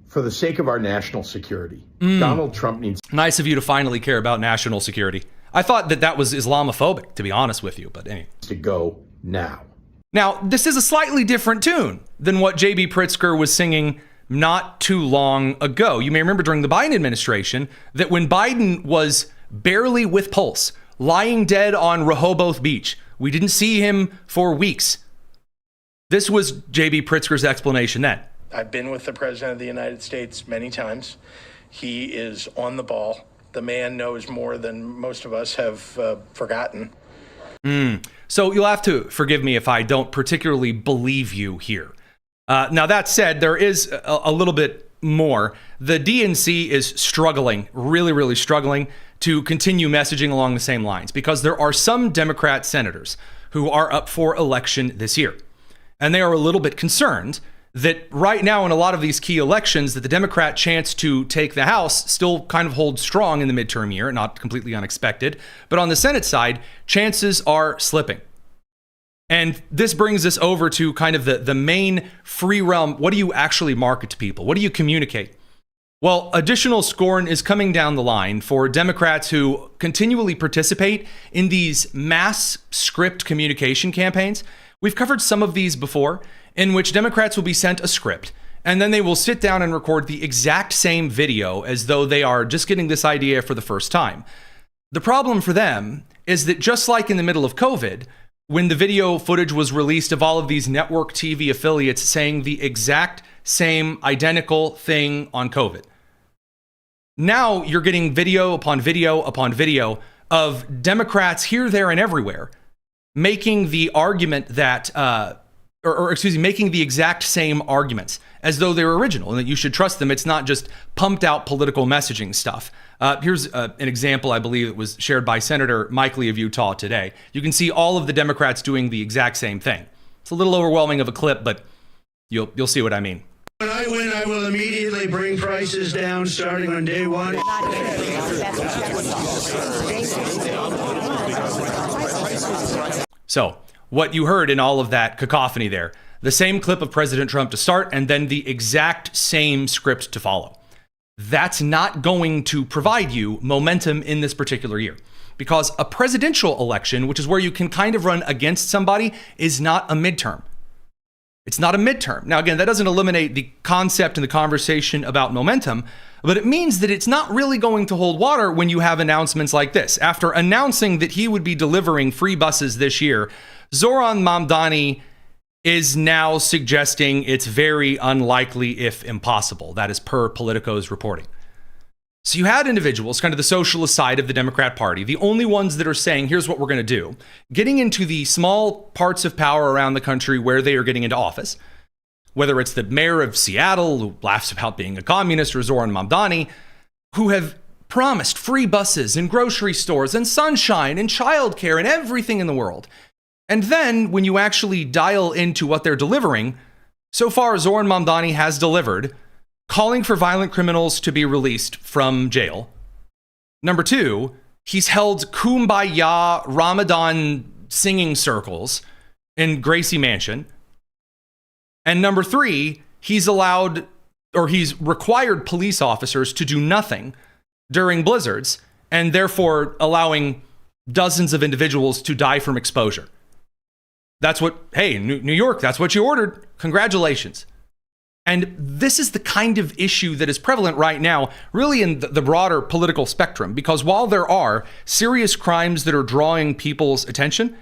For the sake of our national security, Donald Trump needs... Nice of you to finally care about national security. I thought that was Islamophobic, to be honest with you, but anyway. ...to go now. Now, this is a slightly different tune than what J.B. Pritzker was singing not too long ago. You may remember during the Biden administration that when Biden was barely with pulse, lying dead on Rehoboth Beach, we didn't see him for weeks. This was J.B. Pritzker's explanation then. I've been with the President of the United States many times. He is on the ball. The man knows more than most of us have forgotten. So you'll have to forgive me if I don't particularly believe you here. Now, that said, there is a little bit more. The DNC is struggling, really, really struggling to continue messaging along the same lines because there are some Democrat senators who are up for election this year. And they are a little bit concerned that right now in a lot of these key elections that the Democrat chance to take the House still kind of holds strong in the midterm year, not completely unexpected. But on the Senate side, chances are slipping. And this brings us over to kind of the main free realm. What do you actually market to people? What do you communicate? Well, additional scorn is coming down the line for Democrats who continually participate in these mass script communication campaigns. We've covered some of these before, in which Democrats will be sent a script, and then they will sit down and record the exact same video as though they are just getting this idea for the first time. The problem for them is that just like in the middle of COVID, when the video footage was released of all of these network TV affiliates saying the exact same identical thing on COVID, now you're getting video upon video upon video of Democrats here, there, and everywhere making the argument that, making the exact same arguments as though they're original and that you should trust them. It's not just pumped out political messaging stuff. Here's an example, I believe it was shared by Senator Mike Lee of Utah today. You can see all of the Democrats doing the exact same thing. It's a little overwhelming of a clip, but you'll see what I mean. When I win, I will immediately bring prices down starting on day one. So, what you heard in all of that cacophony there, the same clip of President Trump to start and then the exact same script to follow. That's not going to provide you momentum in this particular year, because a presidential election, which is where you can kind of run against somebody, is not a midterm. It's not a midterm. Now, again, that doesn't eliminate the concept and the conversation about momentum, but it means that it's not really going to hold water when you have announcements like this. After announcing that he would be delivering free buses this year, Zoran Mamdani is now suggesting it's very unlikely, if impossible. That is per Politico's reporting. So you had individuals, kind of the socialist side of the Democrat Party, the only ones that are saying, here's what we're going to do, getting into the small parts of power around the country where they are getting into office, whether it's the mayor of Seattle, who laughs about being a communist, or Zoran Mamdani, who have promised free buses and grocery stores and sunshine and childcare and everything in the world. And then when you actually dial into what they're delivering, so far Zoran Mamdani has delivered calling for violent criminals to be released from jail. Number two, he's held Kumbaya Ramadan singing circles in Gracie Mansion. And number three, he's required police officers to do nothing during blizzards, and therefore allowing dozens of individuals to die from exposure. That's what, hey, New York, that's what you ordered. Congratulations. And this is the kind of issue that is prevalent right now, really in the broader political spectrum, because while there are serious crimes that are drawing people's attention,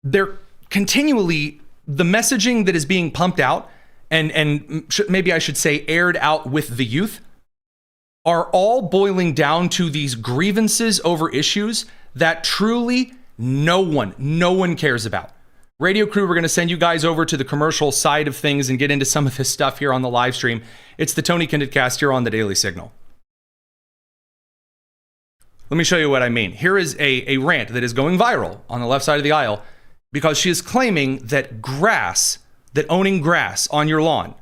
they're continually, the messaging that is being pumped out and maybe I should say aired out with the youth are all boiling down to these grievances over issues that truly no one cares about. Radio crew, we're going to send you guys over to the commercial side of things and get into some of this stuff here on the live stream. It's the Tony Kinnett Cast here on the Daily Signal. Let me show you what I mean. Here is a rant that is going viral on the left side of the aisle because she is claiming that owning grass on your lawn,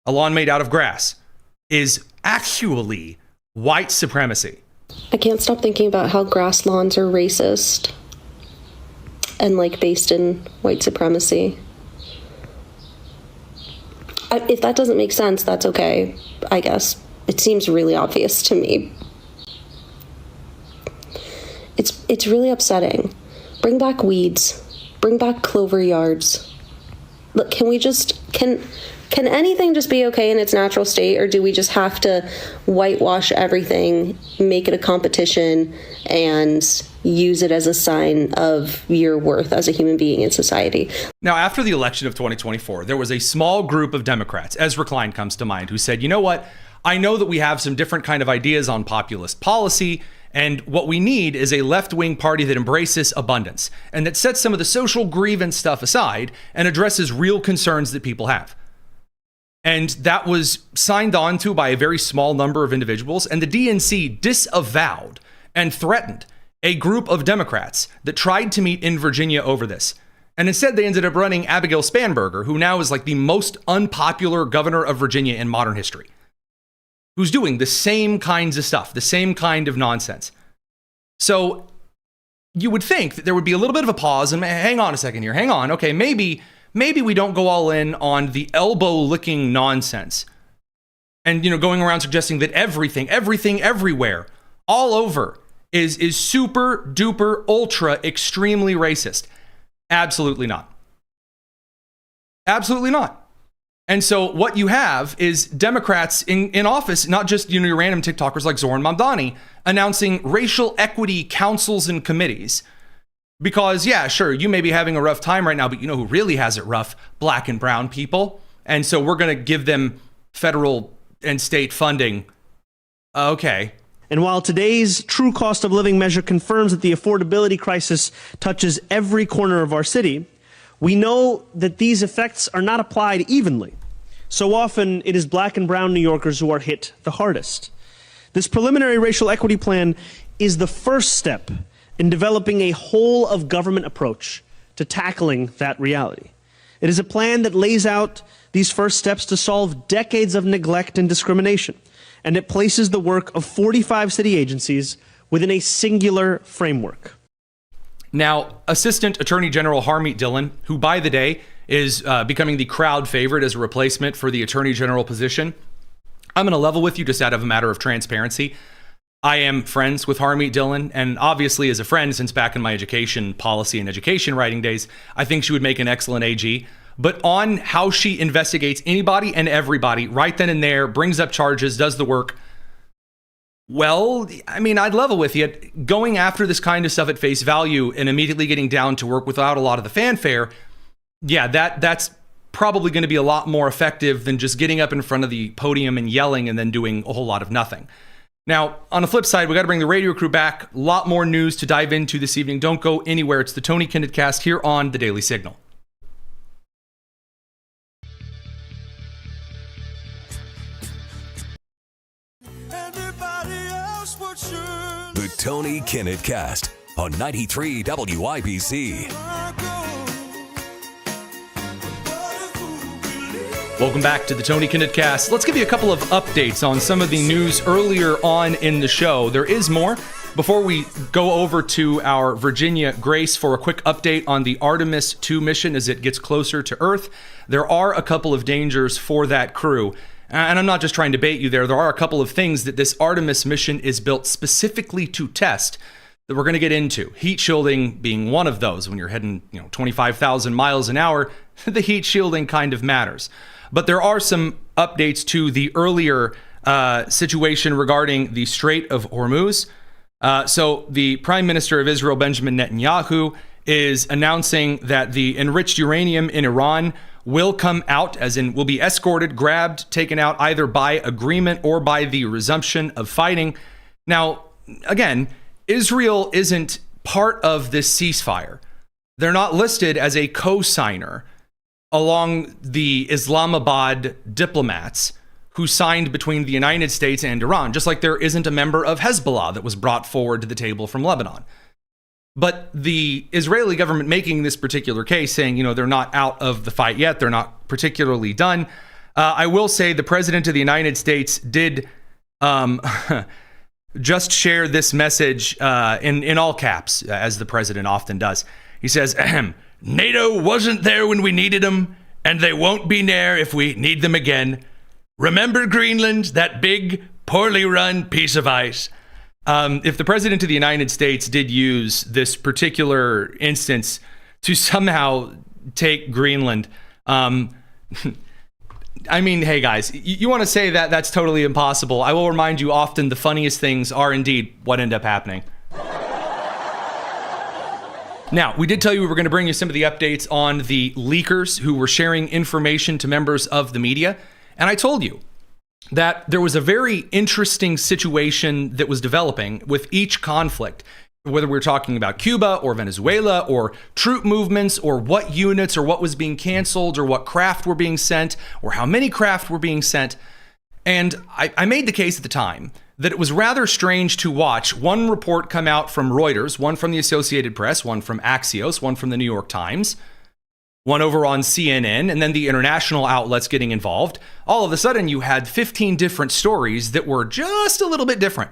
a lawn made out of grass, is actually white supremacy. I can't stop thinking about how grass lawns are racist and based in white supremacy. If that doesn't make sense, that's okay, I guess. It seems really obvious to me. It's really upsetting. Bring back weeds. Bring back clover yards. Look, can anything just be okay in its natural state, or do we just have to whitewash everything, make it a competition, and use it as a sign of your worth as a human being in society? Now, after the election of 2024, there was a small group of Democrats, Ezra Klein comes to mind, who said, you know what? I know that we have some different kind of ideas on populist policy, and what we need is a left-wing party that embraces abundance and that sets some of the social grievance stuff aside and addresses real concerns that people have. And that was signed on to by a very small number of individuals, and the DNC disavowed and threatened a group of Democrats that tried to meet in Virginia over this. And instead, they ended up running Abigail Spanberger, who now is the most unpopular governor of Virginia in modern history, who's doing the same kinds of stuff, the same kind of nonsense. So you would think that there would be a little bit of a pause and hang on a second here, hang on. Okay, maybe we don't go all in on the elbow-licking nonsense and, going around suggesting that everything, everywhere, all over is super duper ultra extremely racist. Absolutely not. Absolutely not. And so what you have is Democrats in office, not just your random TikTokers like Zoran Mamdani, announcing racial equity councils and committees. Because, yeah, sure, you may be having a rough time right now, but you know who really has it rough? Black and brown people. And so we're going to give them federal and state funding. Okay. And while today's true cost of living measure confirms that the affordability crisis touches every corner of our city, we know that these effects are not applied evenly. So often, it is black and brown New Yorkers who are hit the hardest. This preliminary racial equity plan is the first step in developing a whole of government approach to tackling that reality. It is a plan that lays out these first steps to solve decades of neglect and discrimination, and it places the work of 45 city agencies within a singular framework. Now, Assistant Attorney General Harmeet Dillon, who by the day is becoming the crowd favorite as a replacement for the Attorney General position, I'm going to level with you just out of a matter of transparency. I am friends with Harmeet Dillon, and obviously as a friend since back in my education policy and education writing days, I think she would make an excellent AG. But on how she investigates anybody and everybody right then and there, brings up charges, does the work, well, I mean, I'd level with you. Going after this kind of stuff at face value and immediately getting down to work without a lot of the fanfare, yeah, that's probably going to be a lot more effective than just getting up in front of the podium and yelling and then doing a whole lot of nothing. Now, on the flip side, we got to bring the radio crew back. A lot more news to dive into this evening. Don't go anywhere. It's the Tony Kinnett Cast here on The Daily Signal. The Tony Kinnett Cast on 93 WIBC. Welcome back to the Tony Kinnett Cast. Let's give you a couple of updates on some of the news earlier on in the show. There is more. Before we go over to our Virginia Grace for a quick update on the Artemis II mission as it gets closer to Earth, there are a couple of dangers for that crew. And I'm not just trying to bait you there. There are a couple of things that this Artemis mission is built specifically to test that we're going to get into. Heat shielding being one of those. When you're heading, 25,000 miles an hour, the heat shielding kind of matters. But there are some updates to the earlier situation regarding the Strait of Hormuz. So the Prime Minister of Israel, Benjamin Netanyahu, is announcing that the enriched uranium in Iran will come out, as in will be escorted, grabbed, taken out either by agreement or by the resumption of fighting. Now, again, Israel isn't part of this ceasefire. They're not listed as a co-signer along the Islamabad diplomats who signed between the United States and Iran, just like there isn't a member of Hezbollah that was brought forward to the table from Lebanon. But the Israeli government making this particular case, saying, they're not out of the fight yet, they're not particularly done. I will say the President of the United States did just share this message in all caps, as the President often does. He says, NATO wasn't there when we needed them, and they won't be there if we need them again. Remember Greenland, that big, poorly run piece of ice. If the President of the United States did use this particular instance to somehow take Greenland, I mean, hey guys, you want to say that that's totally impossible. I will remind you often the funniest things are indeed what end up happening. Now, we did tell you we were going to bring you some of the updates on the leakers who were sharing information to members of the media. And I told you that there was a very interesting situation that was developing with each conflict, whether we're talking about Cuba or Venezuela or troop movements or what units or what was being canceled or what craft were being sent or how many craft were being sent. And I made the case at the time that it was rather strange to watch one report come out from Reuters, one from the Associated Press, one from Axios, one from the New York Times, one over on CNN, and then the international outlets getting involved. All of a sudden, you had 15 different stories that were just a little bit different.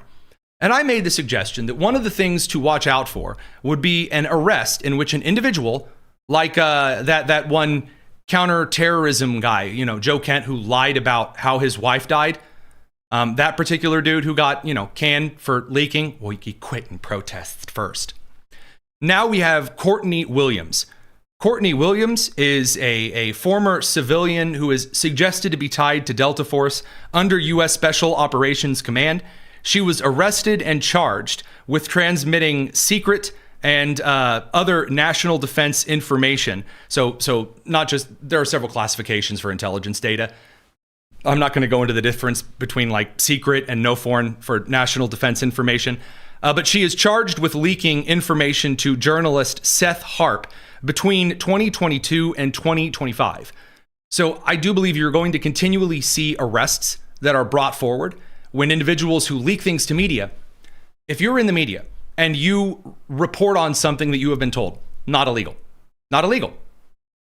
And I made the suggestion that one of the things to watch out for would be an arrest in which an individual, like that one counterterrorism guy, Joe Kent, who lied about how his wife died. That particular dude who got, canned for leaking, well, he quit in protests first. Now we have Courtney Williams. Courtney Williams is a former civilian who is suggested to be tied to Delta Force under U.S. Special Operations Command. She was arrested and charged with transmitting secret and other national defense information. So not just, there are several classifications for intelligence data. I'm not going to go into the difference between like secret and no foreign for national defense information. But she is charged with leaking information to journalist Seth Harp between 2022 and 2025. So I do believe you're going to continually see arrests that are brought forward when individuals who leak things to media, if you're in the media and you report on something that you have been told, not illegal.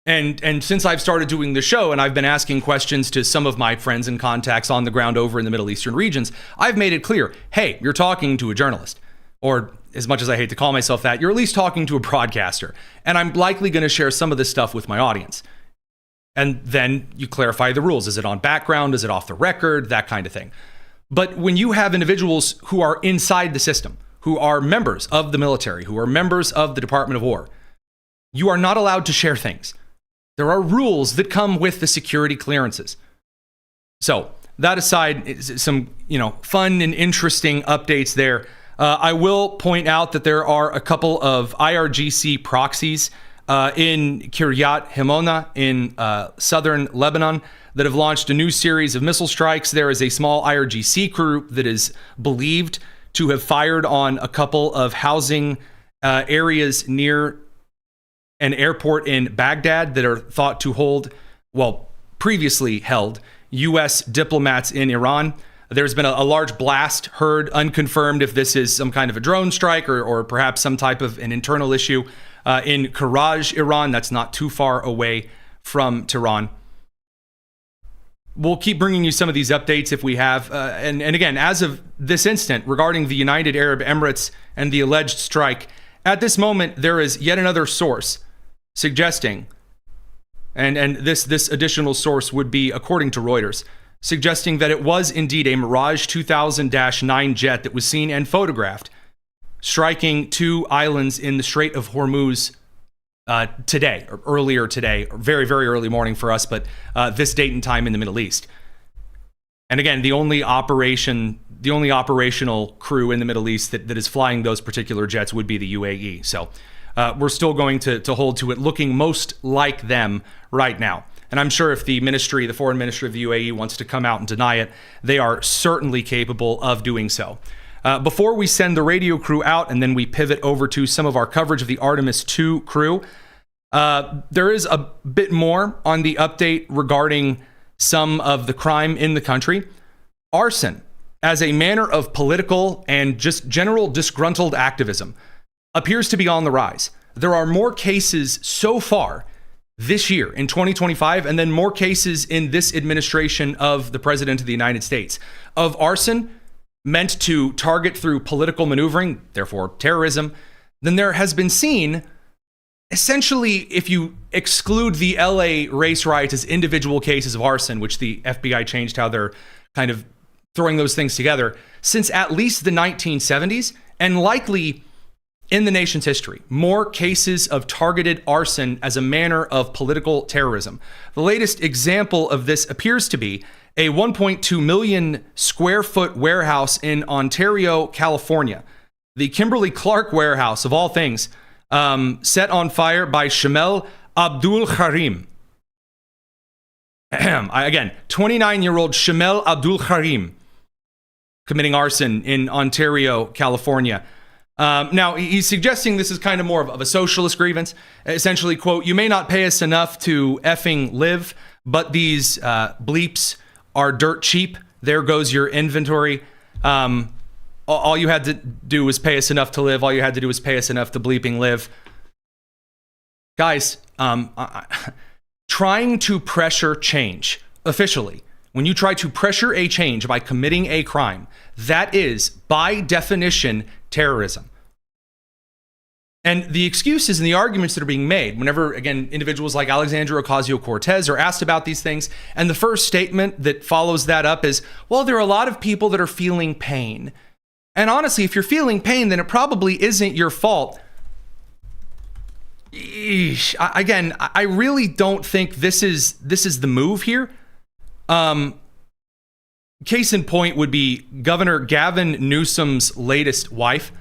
And since I've started doing the show and I've been asking questions to some of my friends and contacts on the ground over in the Middle Eastern regions, I've made it clear, hey, you're talking to a journalist. Or as much as I hate to call myself that, you're at least talking to a broadcaster. And I'm likely going to share some of this stuff with my audience. And then you clarify the rules. Is it on background? Is it off the record? That kind of thing. But when you have individuals who are inside the system, who are members of the military, who are members of the Department of War, you are not allowed to share things. There are rules that come with the security clearances. So that aside, some fun and interesting updates there. I will point out that there are a couple of IRGC proxies in Kiryat Himona in southern Lebanon that have launched a new series of missile strikes. There is a small IRGC crew that is believed to have fired on a couple of housing areas near an airport in Baghdad that are thought to hold, previously held U.S. diplomats in Iran. There's been a large blast heard, unconfirmed if this is some kind of a drone strike or perhaps some type of an internal issue in Mirage, Iran. That's not too far away from Tehran. We'll keep bringing you some of these updates if we have. And again, as of this instant, regarding the United Arab Emirates and the alleged strike, at this moment, there is yet another source suggesting, and this additional source would be, according to Reuters, suggesting that it was indeed a Mirage 2000-9 jet that was seen and photographed striking two islands in the Strait of Hormuz today, or earlier today, or very, very early morning for us, but this date and time in the Middle East. And again, the only operational crew in the Middle East that is flying those particular jets would be the UAE. So we're still going to hold to it looking most like them right now. And I'm sure if the foreign ministry of the UAE wants to come out and deny it, they are certainly capable of doing so. Before we send the radio crew out and then we pivot over to some of our coverage of the Artemis II crew, there is a bit more on the update regarding some of the crime in the country. Arson, as a manner of political and just general disgruntled activism, appears to be on the rise. There are more cases so far this year in 2025, and then more cases in this administration of the President of the United States of arson meant to target through political maneuvering, therefore terrorism, than there has been seen. Essentially, if you exclude the LA race riots as individual cases of arson, which the FBI changed how they're kind of throwing those things together, since at least the 1970s, and likely in the nation's history, more cases of targeted arson as a manner of political terrorism. The latest example of this appears to be a 1.2 million square foot warehouse in Ontario, California. The Kimberly-Clark warehouse, of all things, set on fire by Shamel Abdul Karim. Again, 29-year-old Shamel Abdul Karim committing arson in Ontario, California. Now, he's suggesting this is kind of more of a socialist grievance. Essentially, quote, "You may not pay us enough to effing live, but these bleeps are dirt cheap. There goes your inventory. All you had to do was pay us enough to live. All you had to do was pay us enough to bleeping live." Guys, trying to pressure change officially, when you try to pressure a change by committing a crime, that is, by definition, terrorism. And the excuses and the arguments that are being made whenever, again, individuals like Alexandria Ocasio-Cortez are asked about these things, and the first statement that follows that up is, well, there are a lot of people that are feeling pain. And honestly, if you're feeling pain, then it probably isn't your fault. I really don't think this is the move here. Case in point would be Governor Gavin Newsom's latest wife.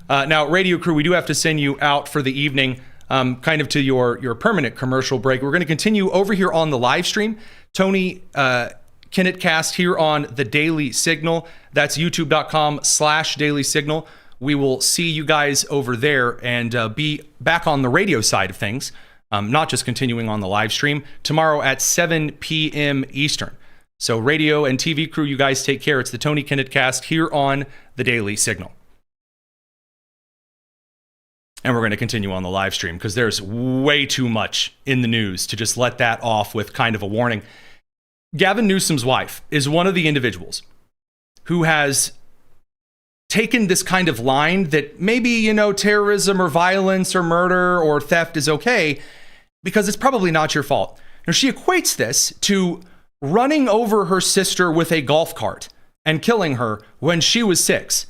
Now, radio crew, we do have to send you out for the evening, kind of to your permanent commercial break. We're going to continue over here on the live stream. Tony Kinnettcast here on the Daily Signal. That's youtube.com/Daily Signal. We will see you guys over there and be back on the radio side of things, not just continuing on the live stream, tomorrow at 7 p.m. Eastern. So radio and TV crew, you guys take care. It's the Tony Kinnettcast here on the Daily Signal. And we're going to continue on the live stream because there's way too much in the news to just let that off with kind of a warning. Gavin Newsom's wife is one of the individuals who has taken this kind of line that maybe, terrorism or violence or murder or theft is okay because it's probably not your fault. Now, she equates this to running over her sister with a golf cart and killing her when she was 6.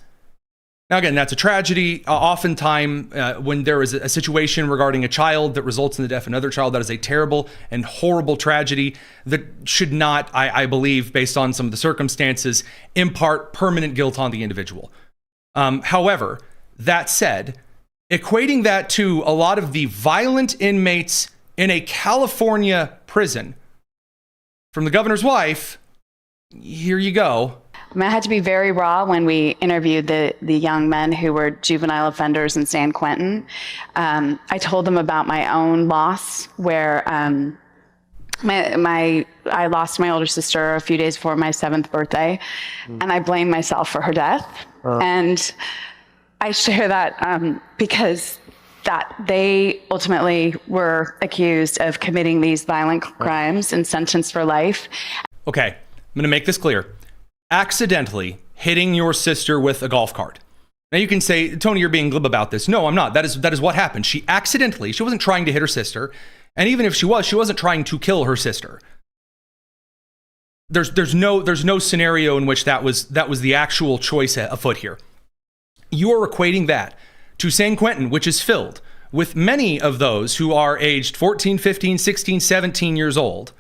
Now, again, that's a tragedy. Oftentimes, when there is a situation regarding a child that results in the death of another child, that is a terrible and horrible tragedy that should not, I believe, based on some of the circumstances, impart permanent guilt on the individual. However, that said, equating that to a lot of the violent inmates in a California prison from the governor's wife, here you go. I had to be very raw when we interviewed the young men who were juvenile offenders in San Quentin. I told them about my own loss, where I lost my older sister a few days before my 7th birthday, and I blamed myself for her death. And I share that because that they ultimately were accused of committing these violent crimes and sentenced for life. Okay, I'm going to make this clear. Accidentally hitting your sister with a golf cart. Now you can say, Tony, you're being glib about this. No, I'm not. That is what happened. She wasn't trying to hit her sister. And even if she wasn't trying to kill her sister. There's no scenario in which that was the actual choice afoot here. You are equating that to San Quentin, which is filled with many of those who are aged 14, 15, 16, 17 years old,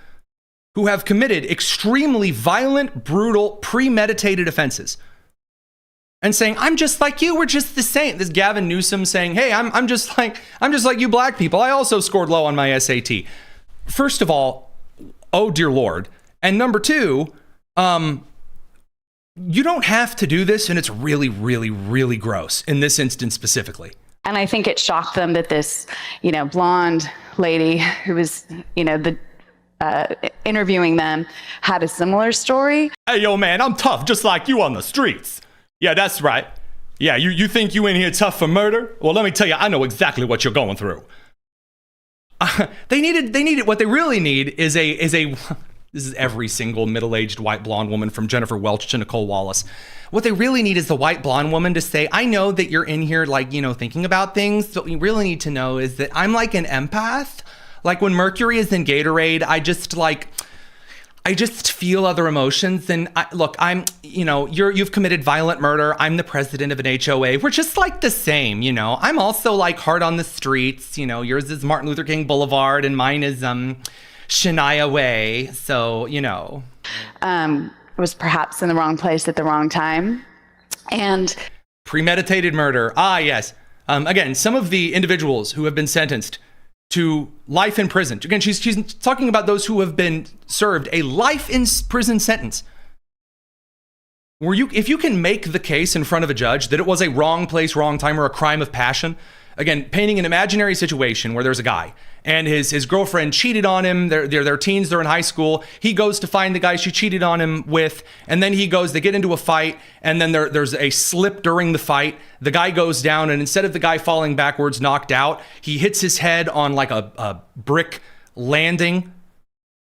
who have committed extremely violent, brutal, premeditated offenses. And saying, I'm just like you, we're just the same. This Gavin Newsom saying, hey, I'm just like you black people. I also scored low on my SAT. First of all, oh dear Lord. And number two, you don't have to do this, and it's really, really, really gross in this instance specifically. And I think it shocked them that this, blonde lady who was, interviewing them had a similar story. Hey, yo, man, I'm tough, just like you on the streets. Yeah, that's right. Yeah, you think you in here tough for murder? Well, let me tell you, I know exactly what you're going through. They needed what they really need is a this is every single middle-aged white blonde woman from Jennifer Welch to Nicole Wallace. What they really need is the white blonde woman to say, I know that you're in here thinking about things. What we really need to know is that I'm like an empath. Like when Mercury is in Gatorade, I just feel other emotions. And you've committed violent murder. I'm the president of an HOA. We're just like the same, I'm also like hard on the streets. Yours is Martin Luther King Boulevard and mine is Shania Way. So, was perhaps in the wrong place at the wrong time. And premeditated murder. Ah, yes. Again, some of the individuals who have been sentenced to life in prison. Again, she's talking about those who have been served a life in prison sentence. If you can make the case in front of a judge that it was a wrong place, wrong time, or a crime of passion, again, painting an imaginary situation where there's a guy and his girlfriend cheated on him. They're teens, they're in high school. He goes to find the guy she cheated on him with, and then they get into a fight, and then there's a slip during the fight. The guy goes down, and instead of the guy falling backwards, knocked out, he hits his head on like a brick landing,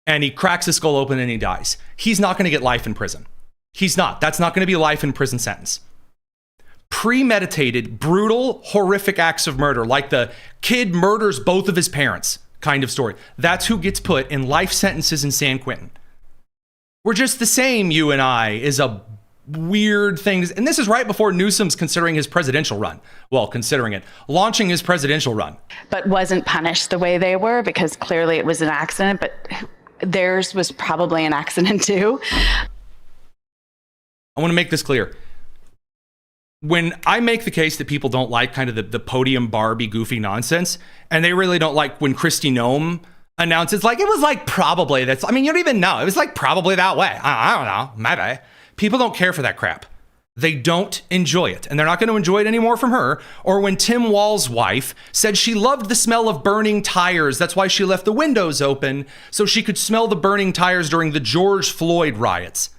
and he cracks his skull open and he dies. He's not going to get life in prison. He's not. That's not going to be a life in prison sentence. premeditated, brutal, horrific acts of murder, like the kid murders both of his parents kind of story. That's who gets put in life sentences in San Quentin. We're just the same, you and I, is a weird thing. And this is right before Newsom's considering his presidential run. Well, considering it, launching his presidential run. But wasn't punished the way they were, because clearly it was an accident, but theirs was probably an accident too. I want to make this clear. When I make the case that people don't like kind of the podium Barbie goofy nonsense, and they really don't like when Kristi Noem announces, like, it was like probably that's, I mean, you don't even know. It was like probably that way. I don't know. Maybe. People don't care for that crap. They don't enjoy it, and they're not going to enjoy it anymore from her. Or when Tim Walz's wife said she loved the smell of burning tires. That's why she left the windows open, so she could smell the burning tires during the George Floyd riots.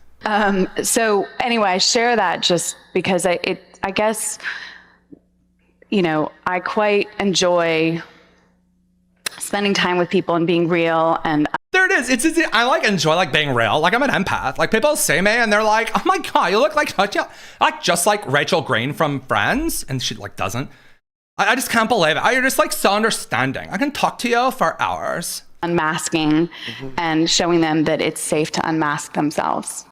So anyway, I share that just because I guess, you know, I quite enjoy spending time with people and being real. And there it is. I enjoy being real. Like, I'm an empath. Like, people see me and they're like, oh my God, you look like just like Rachel Green from Friends. And she doesn't. I just can't believe it. You're just so understanding. I can talk to you for hours. Unmasking and showing them that it's safe to unmask themselves.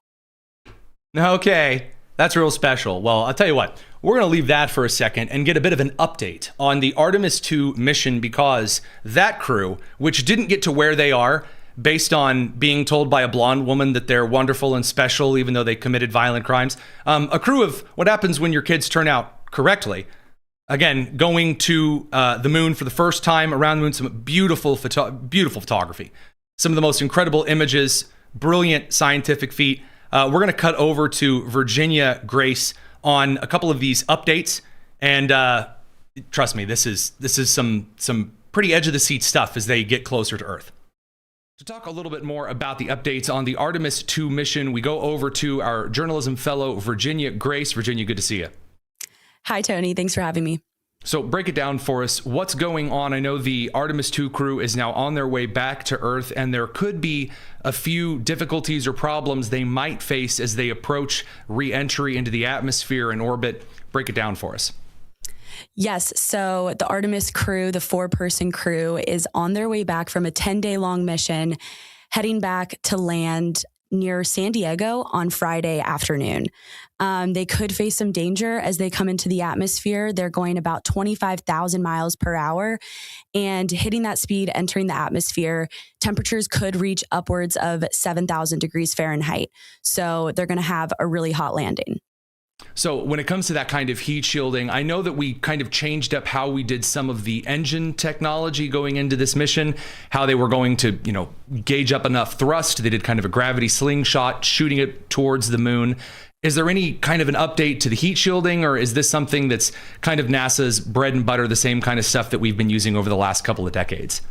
Okay, that's real special. Well, I'll tell you what, we're going to leave that for a second and get a bit of an update on the Artemis II mission, because that crew, which didn't get to where they are based on being told by a blonde woman that they're wonderful and special even though they committed violent crimes, a crew of what happens when your kids turn out correctly. Again, going to the moon for the first time, around the moon, some beautiful photography, some of the most incredible images, brilliant scientific feat. We're going to cut over to Virginia Grace on a couple of these updates, and trust me, this is some pretty edge of the seat stuff as they get closer to Earth. To talk a little bit more about the updates on the Artemis II mission, we go over to our journalism fellow, Virginia Grace. Virginia, good to see you. Hi, Tony. Thanks for having me. So break it down for us. What's going on? I know the Artemis II crew is now on their way back to Earth, and there could be a few difficulties or problems they might face as they approach re-entry into the atmosphere and orbit. Break it down for us. Yes. So the Artemis crew, the 4-person crew, is on their way back from a 10-day long mission, heading back to land near San Diego on Friday afternoon. They could face some danger as they come into the atmosphere. They're going about 25,000 miles per hour, and hitting that speed, entering the atmosphere, temperatures could reach upwards of 7,000 degrees Fahrenheit. So they're going to have a really hot landing. So when it comes to that kind of heat shielding, I know that we kind of changed up how we did some of the engine technology going into this mission, how they were going to, gauge up enough thrust. They did kind of a gravity slingshot, shooting it towards the moon. Is there any kind of an update to the heat shielding, or is this something that's kind of NASA's bread and butter, the same kind of stuff that we've been using over the last couple of decades?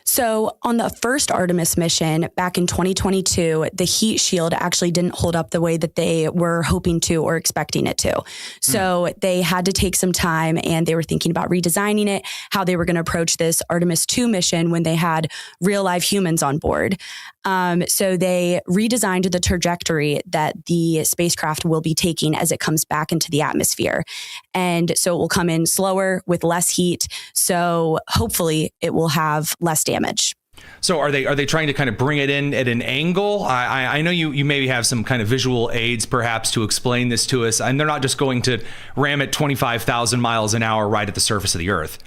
So on the first Artemis mission back in 2022, the heat shield actually didn't hold up the way that they were hoping to or expecting it to. So they had to take some time, and they were thinking about redesigning it, how they were going to approach this Artemis II mission when they had real live humans on board. So they redesigned the trajectory that the spacecraft will be taking as it comes back into the atmosphere. And so it will come in slower with less heat. So hopefully it will have less damage. So are they trying to kind of bring it in at an angle? I know you maybe have some kind of visual aids perhaps to explain this to us, and they're not just going to ram it 25,000 miles an hour right at the surface of the Earth.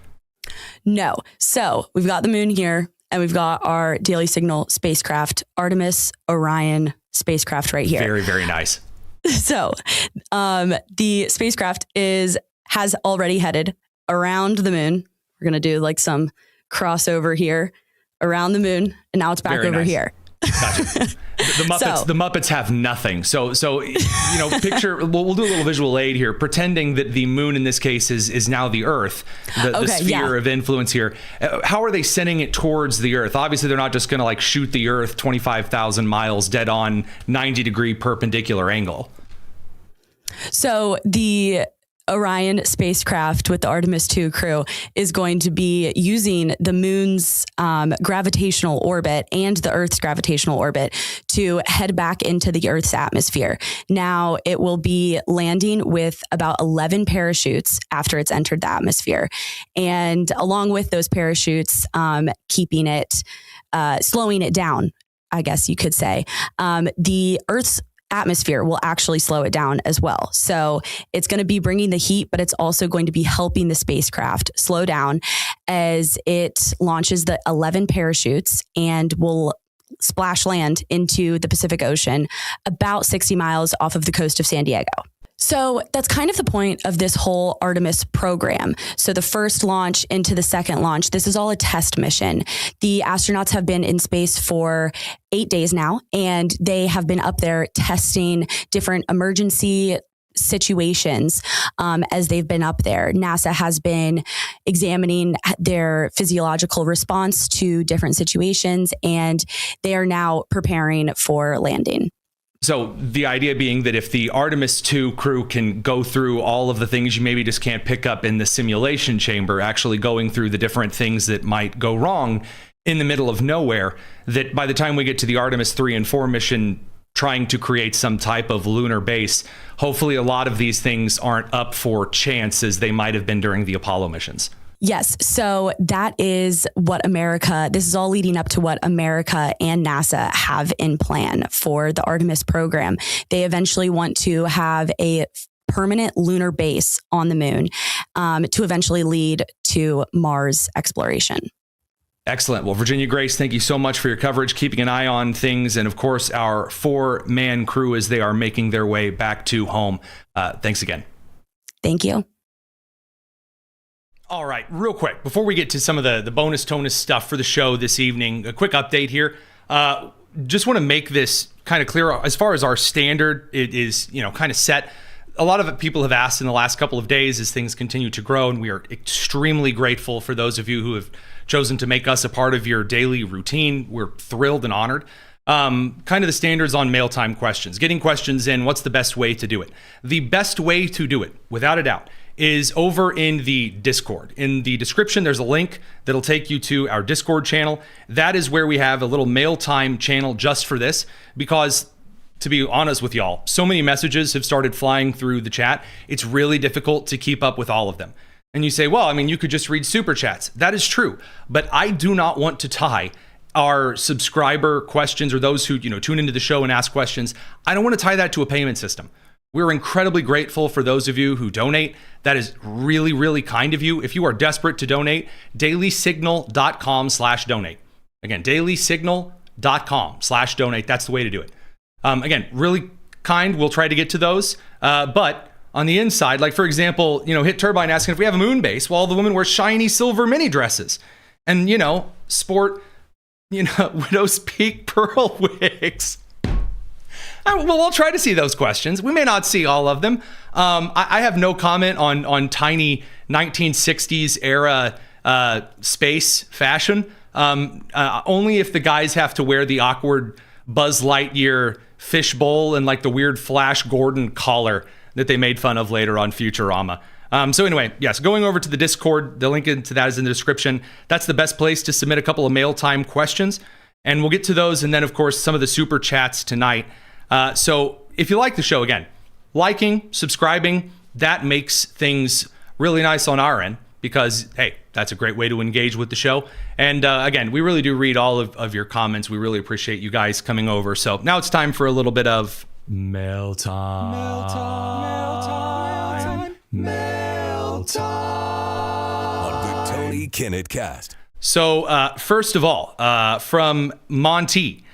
No. So we've got the moon here, and we've got our daily signal spacecraft, Artemis Orion spacecraft right here. Very, very nice. So the spacecraft has already headed around the moon. We're going to do some crossover here around the moon, and now it's back over here. Gotcha. The Muppets have nothing. So picture, we'll do a little visual aid here, pretending that the moon in this case is now the Earth, the sphere of influence here. How are they sending it towards the Earth? Obviously, they're not just going to shoot the Earth 25,000 miles dead on 90-degree perpendicular angle. So the Orion spacecraft with the Artemis II crew is going to be using the moon's gravitational orbit and the Earth's gravitational orbit to head back into the Earth's atmosphere. Now, it will be landing with about 11 parachutes after it's entered the atmosphere. And along with those parachutes, keeping it, slowing it down, I guess you could say. The Earth's atmosphere will actually slow it down as well. So it's going to be bringing the heat, but it's also going to be helping the spacecraft slow down as it launches the 11 parachutes and will splash land into the Pacific Ocean about 60 miles off of the coast of San Diego. So that's kind of the point of this whole Artemis program. So the first launch into the second launch, this is all a test mission. The astronauts have been in space for 8 days now, and they have been up there testing different emergency situations as they've been up there. NASA has been examining their physiological response to different situations, and they are now preparing for landing. So the idea being that if the Artemis II crew can go through all of the things you maybe just can't pick up in the simulation chamber, actually going through the different things that might go wrong in the middle of nowhere, that by the time we get to the Artemis 3 and 4 mission trying to create some type of lunar base, hopefully a lot of these things aren't up for chance as they might have been during the Apollo missions. Yes. So that is what this is all leading up to what America and NASA have in plan for the Artemis program. They eventually want to have a permanent lunar base on the moon to eventually lead to Mars exploration. Excellent. Well, Virginia Grace, thank you so much for your coverage, keeping an eye on things, and of course, our 4-man crew as they are making their way back to home. Thanks again. Thank you. All right, real quick, before we get to some of the bonus tonus stuff for the show this evening, a quick update here. Just want to make this kind of clear. As far as our standard, it is, kind of set. A lot of people have asked in the last couple of days as things continue to grow, and we are extremely grateful for those of you who have chosen to make us a part of your daily routine. We're thrilled and honored. Kind of the standards on mail time questions. Getting questions in, what's the best way to do it? The best way to do it, without a doubt, is over in the Discord. In the description, there's a link that'll take you to our Discord channel. That is where we have a little mail time channel just for this, because to be honest with y'all, so many messages have started flying through the chat. It's really difficult to keep up with all of them. And you say, well, you could just read super chats. That is true, but I do not want to tie our subscriber questions or those who, tune into the show and ask questions. I don't want to tie that to a payment system. We're incredibly grateful for those of you who donate. That is really, really kind of you. If you are desperate to donate, dailysignal.com/donate. Again, dailysignal.com/donate. That's the way to do it. Again, really kind. We'll try to get to those. But on the inside, like for example, Hit Turbine asking if we have a moon base while the women wear shiny silver mini dresses and, sport, Widow's Peak pearl wigs. Well, we'll try to see those questions. We may not see all of them. I have no comment on tiny 1960s era space fashion. Only if the guys have to wear the awkward Buzz Lightyear fishbowl and like the weird Flash Gordon collar that they made fun of later on Futurama. So anyway, yes, going over to the Discord, the link to that is in the description. That's the best place to submit a couple of mail time questions. And we'll get to those. And then, of course, some of the super chats tonight. So if you like the show, again, liking, subscribing, that makes things really nice on our end because, hey, that's a great way to engage with the show. And again, we really do read all of your comments. We really appreciate you guys coming over. So now it's time for a little bit of mail time. Mail time. Mail time. Mail time. On the Tony Kinnett Cast. So first of all, from Monty,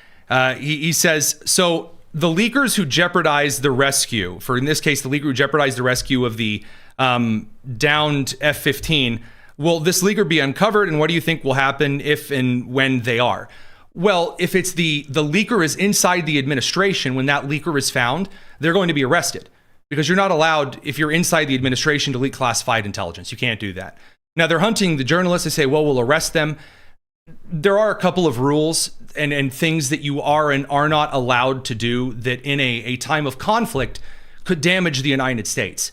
he says, so the leakers who jeopardized the rescue, in this case, the leaker who jeopardized the rescue of the downed F-15, will this leaker be uncovered? And what do you think will happen if and when they are? Well, if it's the leaker is inside the administration, when that leaker is found, they're going to be arrested because you're not allowed, if you're inside the administration, to leak classified intelligence. You can't do that. Now, they're hunting the journalists. They say, well, we'll arrest them. There are a couple of rules and things that you are and are not allowed to do that in a time of conflict could damage the United States.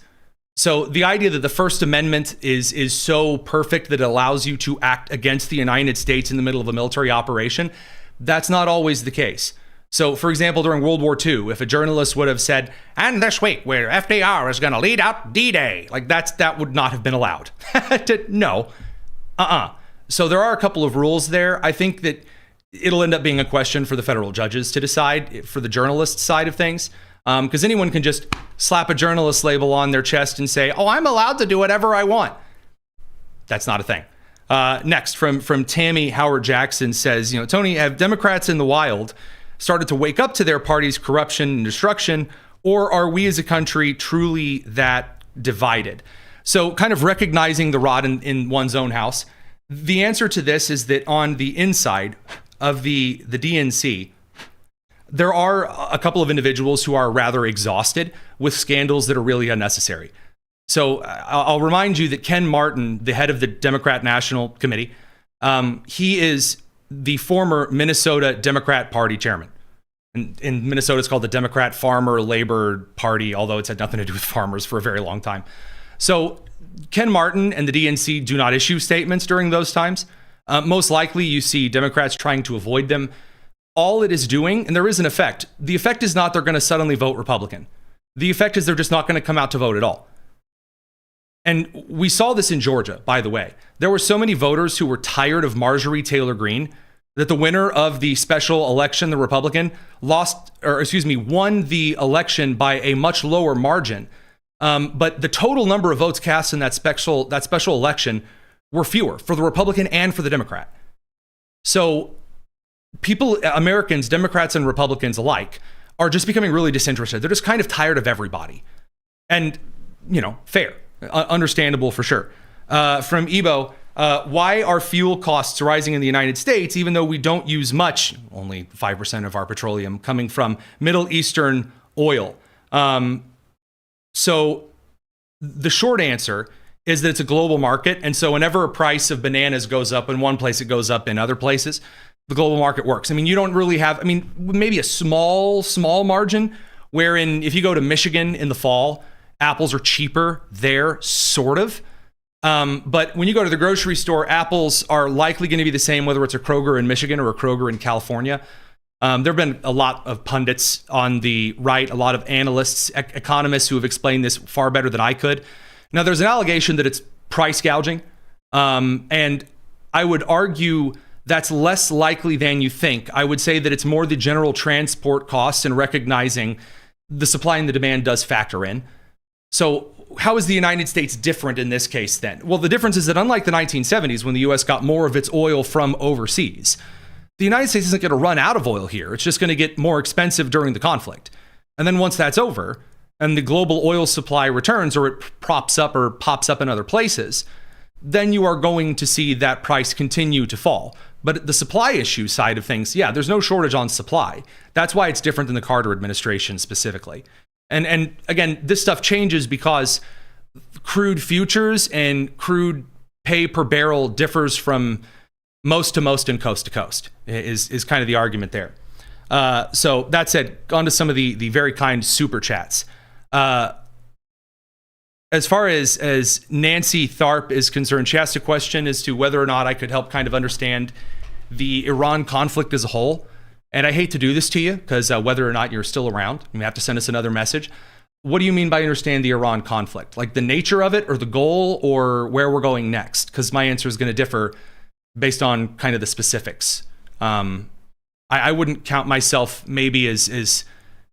So the idea that the First Amendment is so perfect that it allows you to act against the United States in the middle of a military operation, that's not always the case. So, for example, during World War II, if a journalist would have said, "And this week, where FDR is going to lead out D-Day," like that would not have been allowed. No. So there are a couple of rules there. I think that it'll end up being a question for the federal judges to decide for the journalist side of things. Because anyone can just slap a journalist label on their chest and say, "Oh, I'm allowed to do whatever I want." That's not a thing. Next, from Tammy Howard Jackson says, Tony, have Democrats in the wild started to wake up to their party's corruption and destruction, or are we as a country truly that divided? So kind of recognizing the rot in one's own house. The answer to this is that on the inside of the DNC, there are a couple of individuals who are rather exhausted with scandals that are really unnecessary. So I'll remind you that Ken Martin, the head of the Democrat National Committee, he is the former Minnesota Democrat Party chairman. In Minnesota, it's called the Democrat Farmer Labor Party, although it's had nothing to do with farmers for a very long time. So Ken Martin and the DNC do not issue statements during those times. Most likely, you see Democrats trying to avoid them. All it is doing, and there is an effect, the effect is not they're going to suddenly vote Republican. The effect is they're just not going to come out to vote at all. And we saw this in Georgia, by the way. There were so many voters who were tired of Marjorie Taylor Greene that the winner of the special election, the Republican, won the election by a much lower margin. But the total number of votes cast in that special election were fewer for the Republican and for the Democrat. So people, Americans, Democrats and Republicans alike, are just becoming really disinterested. They're just kind of tired of everybody. And, fair. Understandable for sure. From Ebo, why are fuel costs rising in the United States, even though we don't use much, only 5% of our petroleum coming from Middle Eastern oil? So the short answer is that it's a global market. And so whenever a price of bananas goes up in one place, it goes up in other places. The global market works. I mean, you don't really have, maybe a small margin wherein if you go to Michigan in the fall, apples are cheaper there, sort of. But when you go to the grocery store, apples are likely going to be the same, whether it's a Kroger in Michigan or a Kroger in California. There have been a lot of pundits on the right, a lot of analysts, economists who have explained this far better than I could. Now, there's an allegation that it's price gouging. And I would argue that's less likely than you think. I would say that it's more the general transport costs and recognizing the supply and the demand does factor in. So how is the United States different in this case then? Well, the difference is that unlike the 1970s, when the U.S. got more of its oil from overseas, the United States isn't going to run out of oil here. It's just going to get more expensive during the conflict. And then once that's over and the global oil supply returns, or it props up or pops up in other places, then you are going to see that price continue to fall. But the supply issue side of things, there's no shortage on supply. That's why it's different than the Carter administration specifically. And again, this stuff changes because crude futures and crude pay per barrel differs from most to most and coast to coast is kind of the argument there. So that said, on to some of the very kind super chats. As far as Nancy Tharp is concerned, she asked a question as to whether or not I could help kind of understand the Iran conflict as a whole. And I hate to do this to you because whether or not you're still around, you have to send us another message. What do you mean by understand the Iran conflict? Like the nature of it or the goal or where we're going next? Because my answer is going to differ based on kind of the specifics. I wouldn't count myself maybe as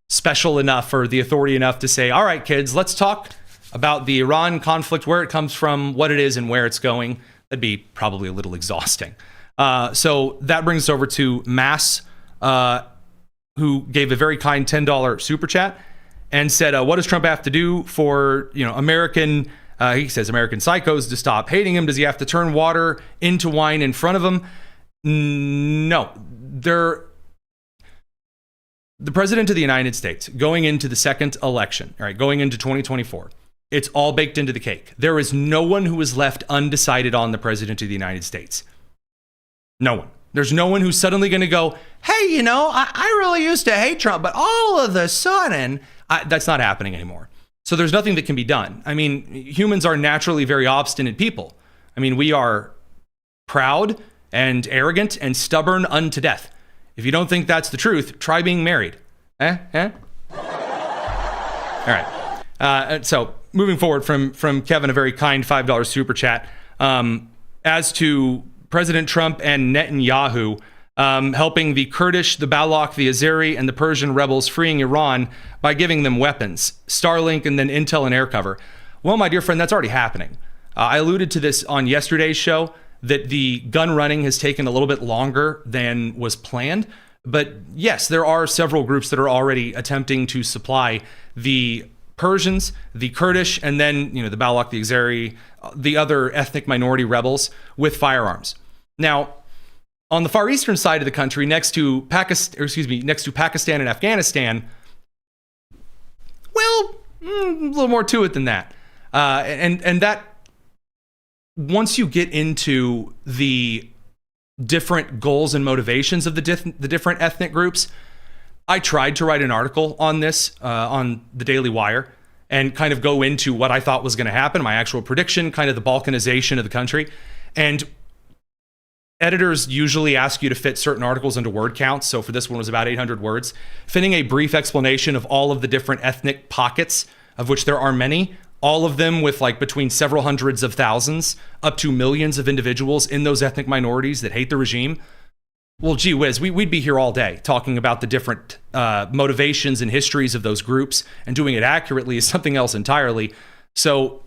special enough or the authority enough to say, all right, kids, let's talk about the Iran conflict, where it comes from, what it is, and where it's going. That'd be probably a little exhausting. So that brings us over to Mass, who gave a very kind $10 super chat and said, what does Trump have to do for, American, he says, American psychos to stop hating him? Does he have to turn water into wine in front of him? No. The president of the United States going into the second election, all right, going into 2024, it's all baked into the cake. There is no one who is left undecided on the president of the United States. No one. There's no one who's suddenly going to go, hey, I really used to hate Trump, but all of a sudden, that's not happening anymore. So there's nothing that can be done. I mean, humans are naturally very obstinate people. I mean, we are proud and arrogant and stubborn unto death. If you don't think that's the truth, try being married. All right. So moving forward from Kevin, a very kind $5 super chat. As to President Trump and Netanyahu helping the Kurdish, the Baloch, the Azeri, and the Persian rebels freeing Iran by giving them weapons, Starlink, and then intel and air cover. Well, my dear friend, that's already happening. I alluded to this on yesterday's show, that the gun running has taken a little bit longer than was planned. But yes, there are several groups that are already attempting to supply the Persians, the Kurdish, and then, the Baloch, the Azeri, the other ethnic minority rebels with firearms. Now, on the far eastern side of the country, next to Pakistan and Afghanistan, well, a little more to it than that. And that, once you get into the different goals and motivations of the different ethnic groups, I tried to write an article on this on the Daily Wire and kind of go into what I thought was going to happen, my actual prediction, kind of the balkanization of the country. And editors usually ask you to fit certain articles into word counts. So for this one, it was about 800 words. Fitting a brief explanation of all of the different ethnic pockets, of which there are many, all of them with between several hundreds of thousands up to millions of individuals in those ethnic minorities that hate the regime. Well, gee whiz, we'd be here all day talking about the different motivations and histories of those groups, and doing it accurately is something else entirely. So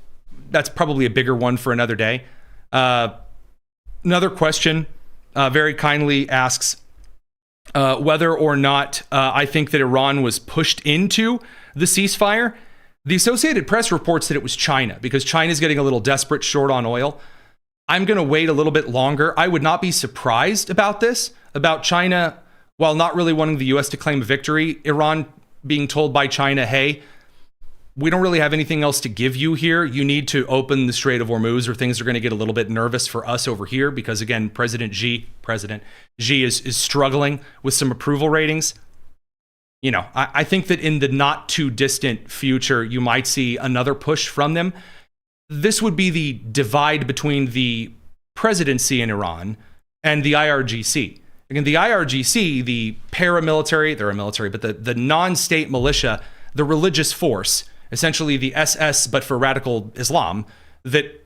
that's probably a bigger one for another day. Another question very kindly asks whether or not I think that Iran was pushed into the ceasefire. The Associated Press reports that it was China, because China's getting a little desperate short on oil. I'm going to wait a little bit longer. I would not be surprised about this, about China, while not really wanting the U.S. to claim a victory, Iran being told by China, hey, we don't really have anything else to give you here. You need to open the Strait of Hormuz, or things are going to get a little bit nervous for us over here, because, again, President Xi is struggling with some approval ratings. I think that in the not too distant future, you might see another push from them. This would be the divide between the presidency in Iran and the IRGC. Again, the IRGC, the paramilitary, they're a military, but the non-state militia, the religious force, essentially the SS, but for radical Islam, that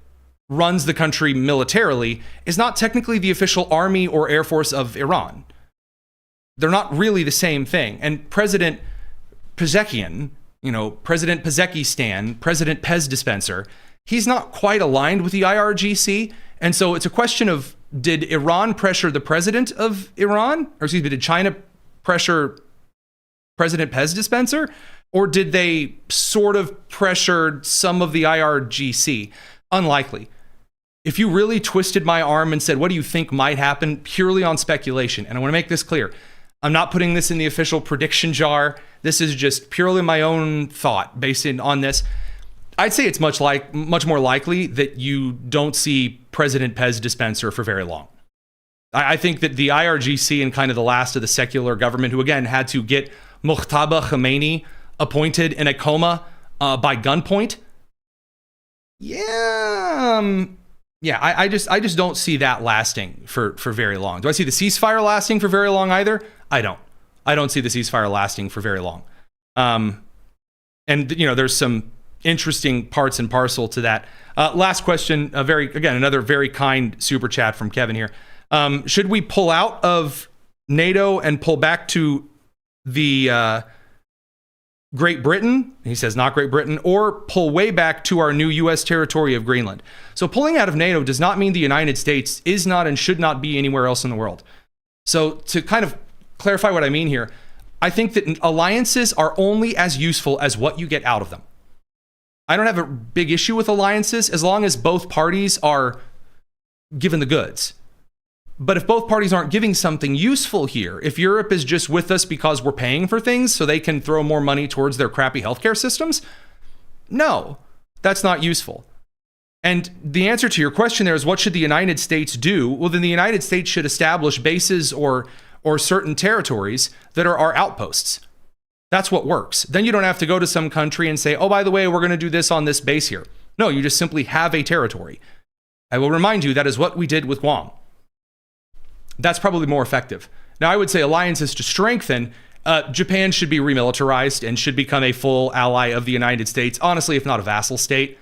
runs the country militarily, is not technically the official army or air force of Iran. They're not really the same thing. And President Pezeshkian, President Pezekistan, President Pez Dispenser, he's not quite aligned with the IRGC. And so it's a question of, did Iran pressure the president of Iran? Or did China pressure President Pez Dispenser? Or did they sort of pressure some of the IRGC? Unlikely. If you really twisted my arm and said, what do you think might happen, purely on speculation, and I want to make this clear, I'm not putting this in the official prediction jar. This is just purely my own thought based on this. I'd say it's much more likely that you don't see President Pez Dispenser for very long. I think that the IRGC and kind of the last of the secular government, who again had to get Mujtaba Khomeini appointed in a coma by gunpoint. I just don't see that lasting for very long. Do I see the ceasefire lasting for very long either? I don't see the ceasefire lasting for very long. And there's some interesting parts and parcel to that. Last question, another very kind super chat from Kevin here. Should we pull out of NATO and pull back to the Great Britain? He says not Great Britain, or pull way back to our new U.S. territory of Greenland. So pulling out of NATO does not mean the United States is not and should not be anywhere else in the world. So to kind of clarify what I mean here, I think that alliances are only as useful as what you get out of them. I don't have a big issue with alliances as long as both parties are given the goods. But if both parties aren't giving something useful here, if Europe is just with us because we're paying for things so they can throw more money towards their crappy healthcare systems, no, that's not useful. And the answer to your question there is, what should the United States do? Well, then the United States should establish bases or certain territories that are our outposts. That's what works. Then you don't have to go to some country and say, oh, by the way, we're going to do this on this base here. No, you just simply have a territory. I will remind you that is what we did with Guam. That's probably more effective. Now, I would say alliances to strengthen. Japan should be remilitarized and should become a full ally of the United States. Honestly, if not a vassal state.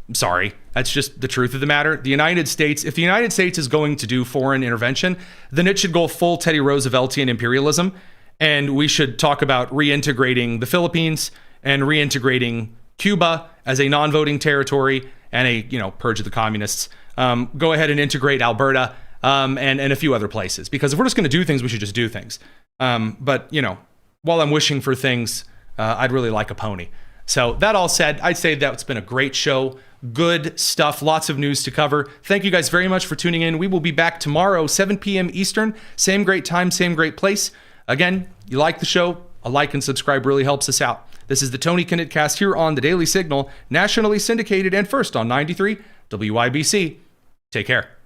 I'm sorry. That's just the truth of the matter. The United States, if the United States is going to do foreign intervention, then it should go full Teddy Rooseveltian imperialism. And we should talk about reintegrating the Philippines and reintegrating Cuba as a non-voting territory and a, purge of the communists. Go ahead and integrate Alberta and a few other places. Because if we're just going to do things, we should just do things. But, while I'm wishing for things, I'd really like a pony. So that all said, I'd say that's been a great show. Good stuff. Lots of news to cover. Thank you guys very much for tuning in. We will be back tomorrow, 7 p.m. Eastern. Same great time, same great place. Again, you like the show, a like and subscribe really helps us out. This is the Tony Kinnett Cast here on the Daily Signal, nationally syndicated and first on 93 WIBC. Take care.